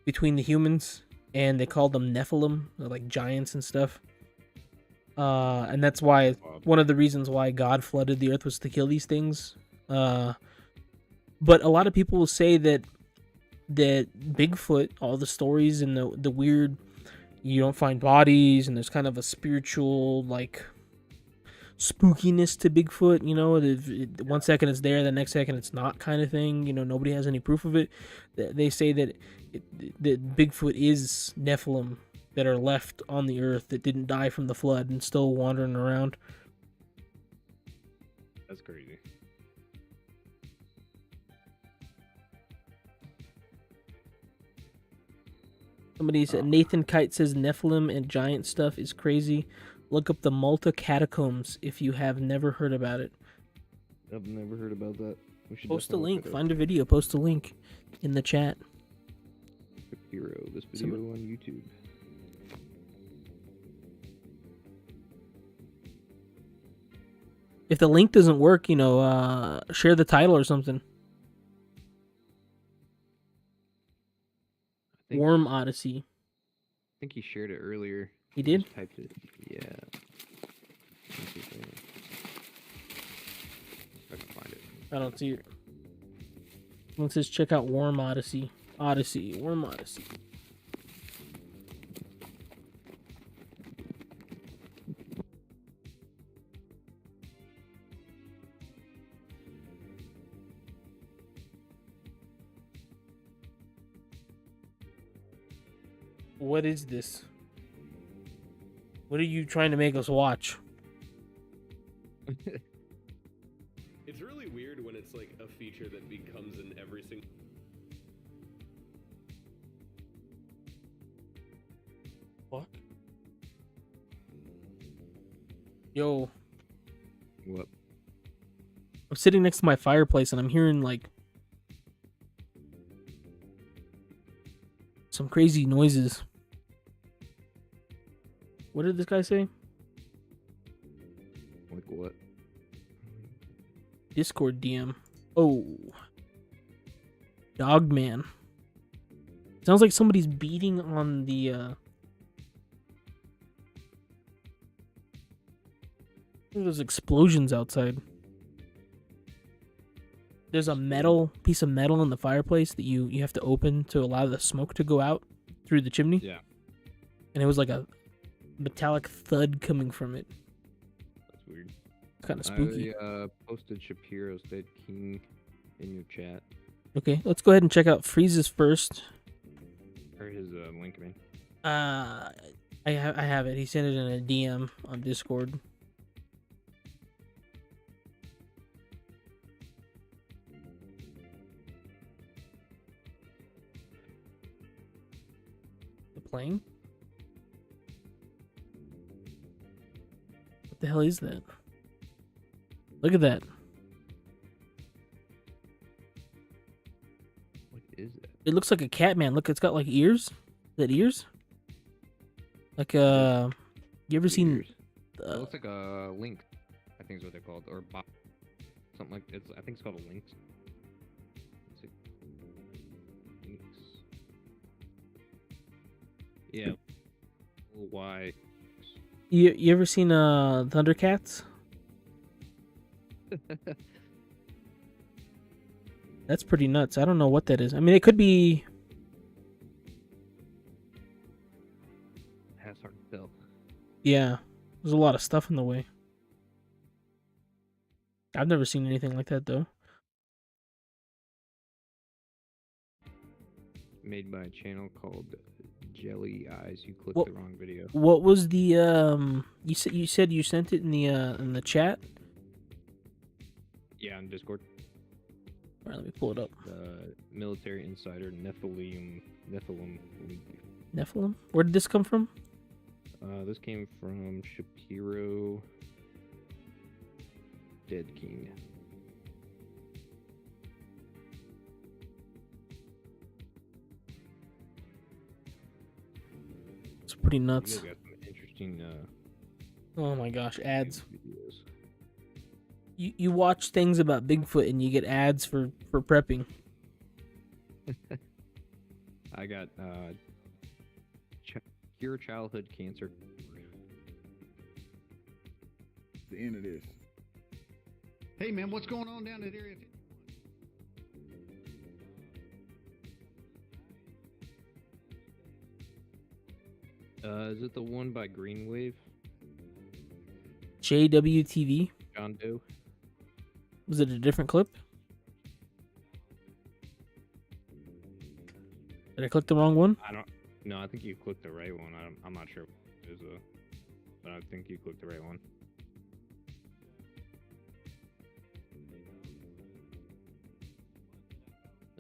between the humans, and they called them Nephilim. They're like giants and stuff. And that's why one of the reasons why God flooded the earth was to kill these things. But a lot of people will say that Bigfoot, all the stories and the weird, you don't find bodies, and there's kind of a spiritual like spookiness to Bigfoot, you know, one second it's there, the next second it's not, kind of thing. You know, nobody has any proof of it. They say that that Bigfoot is Nephilim that are left on the earth that didn't die from the flood and still wandering around. That's crazy. Somebody said, Nathan Kite says Nephilim and giant stuff is crazy. Look up the Malta catacombs if you have never heard about it. I've never heard about that. We should post a link. Find a video. Post a link in the chat. Hero, this video on YouTube. If the link doesn't work, you know, share the title or something. Worm Odyssey. I think he shared it earlier. He did? Just typed it. Yeah. I can find it. I don't see it. It says check out Worm Odyssey. Worm Odyssey. What is this? What are you trying to make us watch? It's really weird when it's like a feature that becomes in every single... Fuck. Yo. What? I'm sitting next to my fireplace and I'm hearing like some crazy noises. What did this guy say? Like what? Discord DM. Oh. Dogman. Sounds like somebody's beating on the there's explosions outside. There's a piece of metal in the fireplace that you have to open to allow the smoke to go out through the chimney. Yeah. And it was like a metallic thud coming from it. That's weird. It's kind of spooky. I posted Shapiro's Dead King in your chat. Okay, let's go ahead and check out Freeze's first. Or his link, man. I have it. He sent it in a DM on Discord. Playing? What the hell is that? Look at that. is that? It looks like a cat man. Look, it's got like ears. Is that ears? Like you ever seen? Ears. It looks like a lynx. I think is what they're called, or something like it's. I think it's called a lynx. Let's see. Lynx. Yeah. Y. You ever seen Thundercats? That's pretty nuts. I don't know what that is. I mean, it could be. That's hard to tell. Yeah, there's a lot of stuff in the way. I've never seen anything like that though. Made by a channel called Jelly Eyes. You clicked What- the wrong video. What was the You said you sent it in the chat. Yeah, on Discord. All right, let me pull it up. Military insider Nephilim. Nephilim. Where did this come from? This came from Shapiro Dead King. It's pretty You nuts. guys got some interesting Oh my gosh, ads. videos. You watch things about Bigfoot and you get ads for prepping. I got cure childhood cancer. The end of this. Hey man, what's going on down at Area 51? Is it the one by Green Wave? JWTV. John Doe? Was it a different clip? Did I click the wrong one? No, I think you clicked the right one. I'm not sure what it is, but I think you clicked the right one.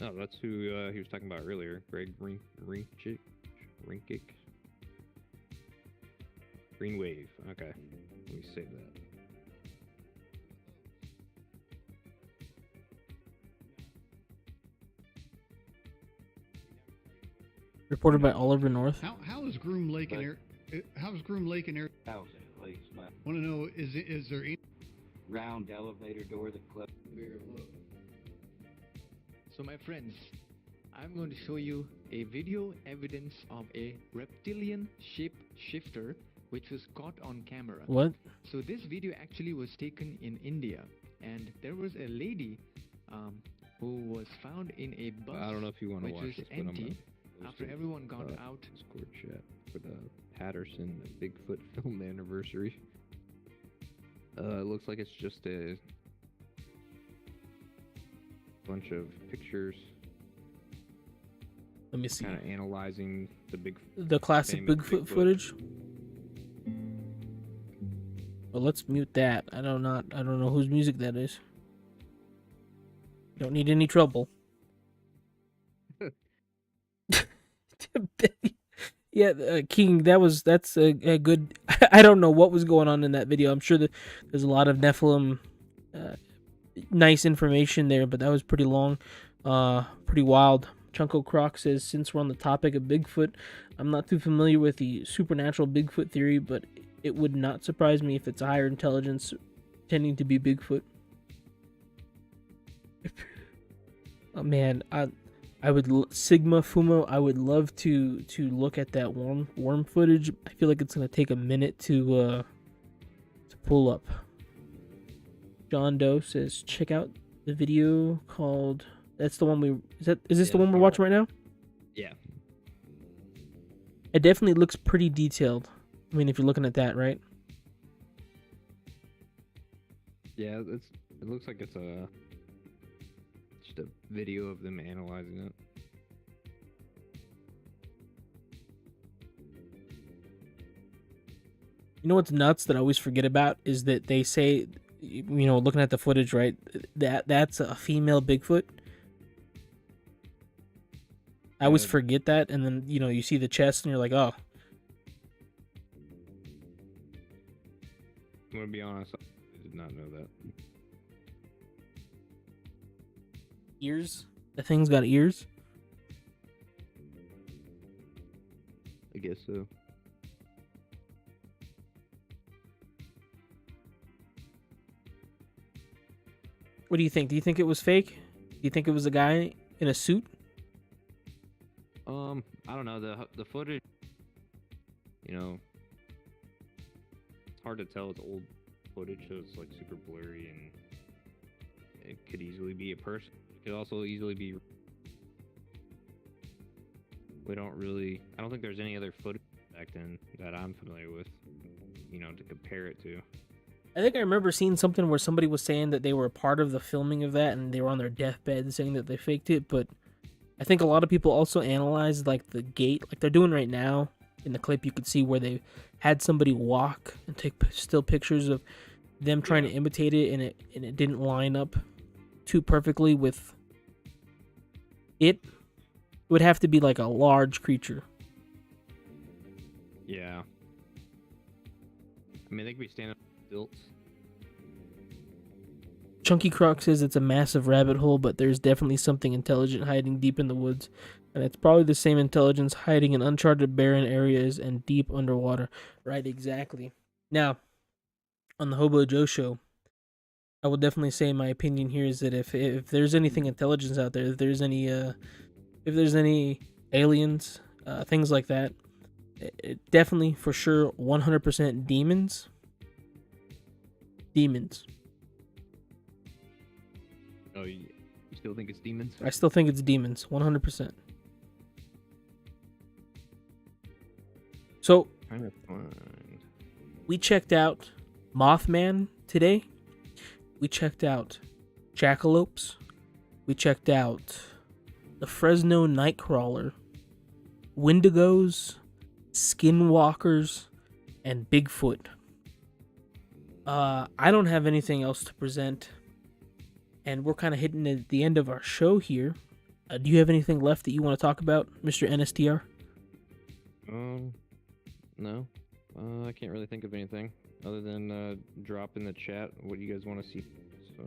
Oh, that's who he was talking about earlier. Greg Rinkick. Green Wave. Okay, let me save that. Reported by Oliver North. How is Groom Lake in Area? Thousand place, my Want to know is there any? round elevator door that closes. So my friends, I'm going to show you a video evidence of a reptilian shape shifter which was caught on camera. What? So this video actually was taken in India, and there was a lady who was found in a bus I don't know if you want to which watch was this, but I'm empty gonna after post it, everyone got out. Discord chat for the Patterson Bigfoot film anniversary. It looks like it's just a bunch of pictures, Let me see. kind of analyzing The classic famous Bigfoot footage. Well, let's mute that. I don't know whose music that is. Don't need any trouble. Yeah, King, that's a good. I don't know what was going on in that video. I'm sure that there's a lot of Nephilim, nice information there, but that was pretty long, pretty wild. Chunko Croc says, since we're on the topic of Bigfoot, I'm not too familiar with the supernatural Bigfoot theory, but it would not surprise me if it's a higher intelligence tending to be Bigfoot. Oh man, I would Sigma Fumo. I would love to look at that worm footage. I feel like it's gonna take a minute to pull up. John Doe says, check out the video called. That's the one we. Is this the one we're watching right now? Yeah. It definitely looks pretty detailed. I mean, if you're looking at that, right? Yeah, it looks like it's just a video of them analyzing it. You know what's nuts that I always forget about is that they say, looking at the footage, right? That's a female Bigfoot. I always forget that, and then you see the chest, and you're like, oh. I'm gonna be honest, I did not know that. Ears? The thing's got ears? I guess so. What do you think? Do you think it was fake? Do you think it was a guy in a suit? I don't know. The footage, you know, it's hard to tell. It's old footage, so it's like super blurry, and it could easily be a person. It could also easily be. I don't think there's any other footage back then that I'm familiar with, you know, to compare it to. I think I remember seeing something where somebody was saying that they were a part of the filming of that and they were on their deathbed saying that they faked it, but I think a lot of people also analyzed like the gate, like they're doing right now. In the clip, you could see where they had somebody walk and take still pictures of them trying to imitate it, and it didn't line up too perfectly with it. It would have to be like a large creature. Yeah. I mean, they could be standing on stilts. Chunky Croc says it's a massive rabbit hole, but there's definitely something intelligent hiding deep in the woods. And it's probably the same intelligence hiding in uncharted barren areas and deep underwater. Right, exactly. Now, on the HoboJoe show, I will definitely say my opinion here is that if there's anything intelligence out there, if there's any aliens, things like that, it definitely, for sure, 100% demons. Demons. Oh, you still think it's demons? I still think it's demons, 100%. So, Trying to find. we checked out Mothman today. We checked out jackalopes. We checked out the Fresno Nightcrawler, Wendigos, Skinwalkers, and Bigfoot. I don't have anything else to present, and we're kind of hitting at the end of our show here. Do you have anything left that you want to talk about, Mr. NSTR? No. I can't really think of anything other than drop in the chat what you guys want to see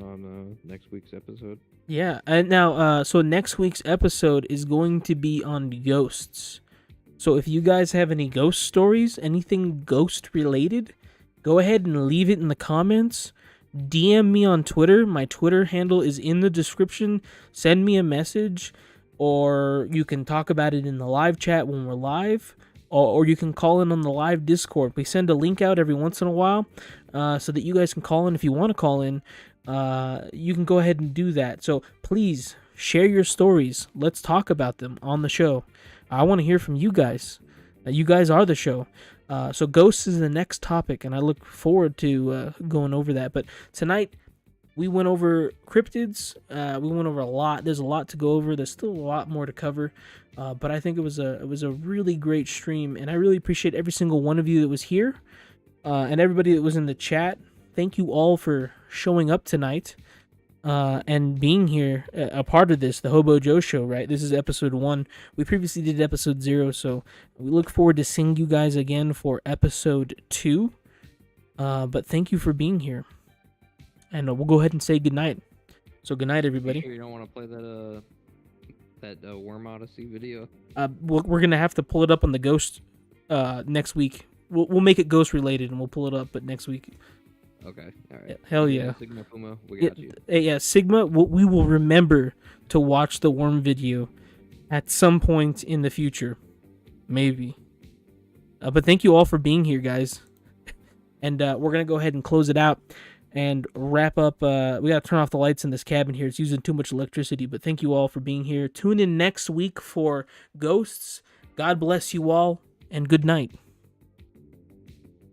on next week's episode. Yeah, and now, so next week's episode is going to be on ghosts. So if you guys have any ghost stories, anything ghost related, go ahead and leave it in the comments. DM me on Twitter. My Twitter handle is in the description. Send me a message, or you can talk about it in the live chat when we're live, or you can call in on the live Discord. We send a link out every once in a while so that you guys can call in if you want to call in. You can go ahead and do that. So please share your stories. Let's talk about them on the show. I want to hear from you guys. You guys are the show. So ghosts is the next topic, and I look forward to going over that. But tonight, we went over cryptids. We went over a lot. There's a lot to go over. There's still a lot more to cover. But I think it was a really great stream, and I really appreciate every single one of you that was here, and everybody that was in the chat. Thank you all for showing up tonight and being here, a part of this, the HoboJoe show, right? This is episode 1. We previously did episode 0, so we look forward to seeing you guys again for episode 2. But thank you for being here. And we'll go ahead and say goodnight. So goodnight, everybody. You sure you don't want to play that Worm Odyssey video? We're going to have to pull it up on the Ghost next week. We'll make it Ghost related, and we'll pull it up, but next week. Okay, all right. Yeah, hell yeah. Sigma Puma, we got you. Yeah, Sigma, we will remember to watch the worm video at some point in the future. Maybe. But thank you all for being here, guys. And we're going to go ahead and close it out and wrap up. We got to turn off the lights in this cabin here. It's using too much electricity. But thank you all for being here. Tune in next week for Ghosts. God bless you all, and good night.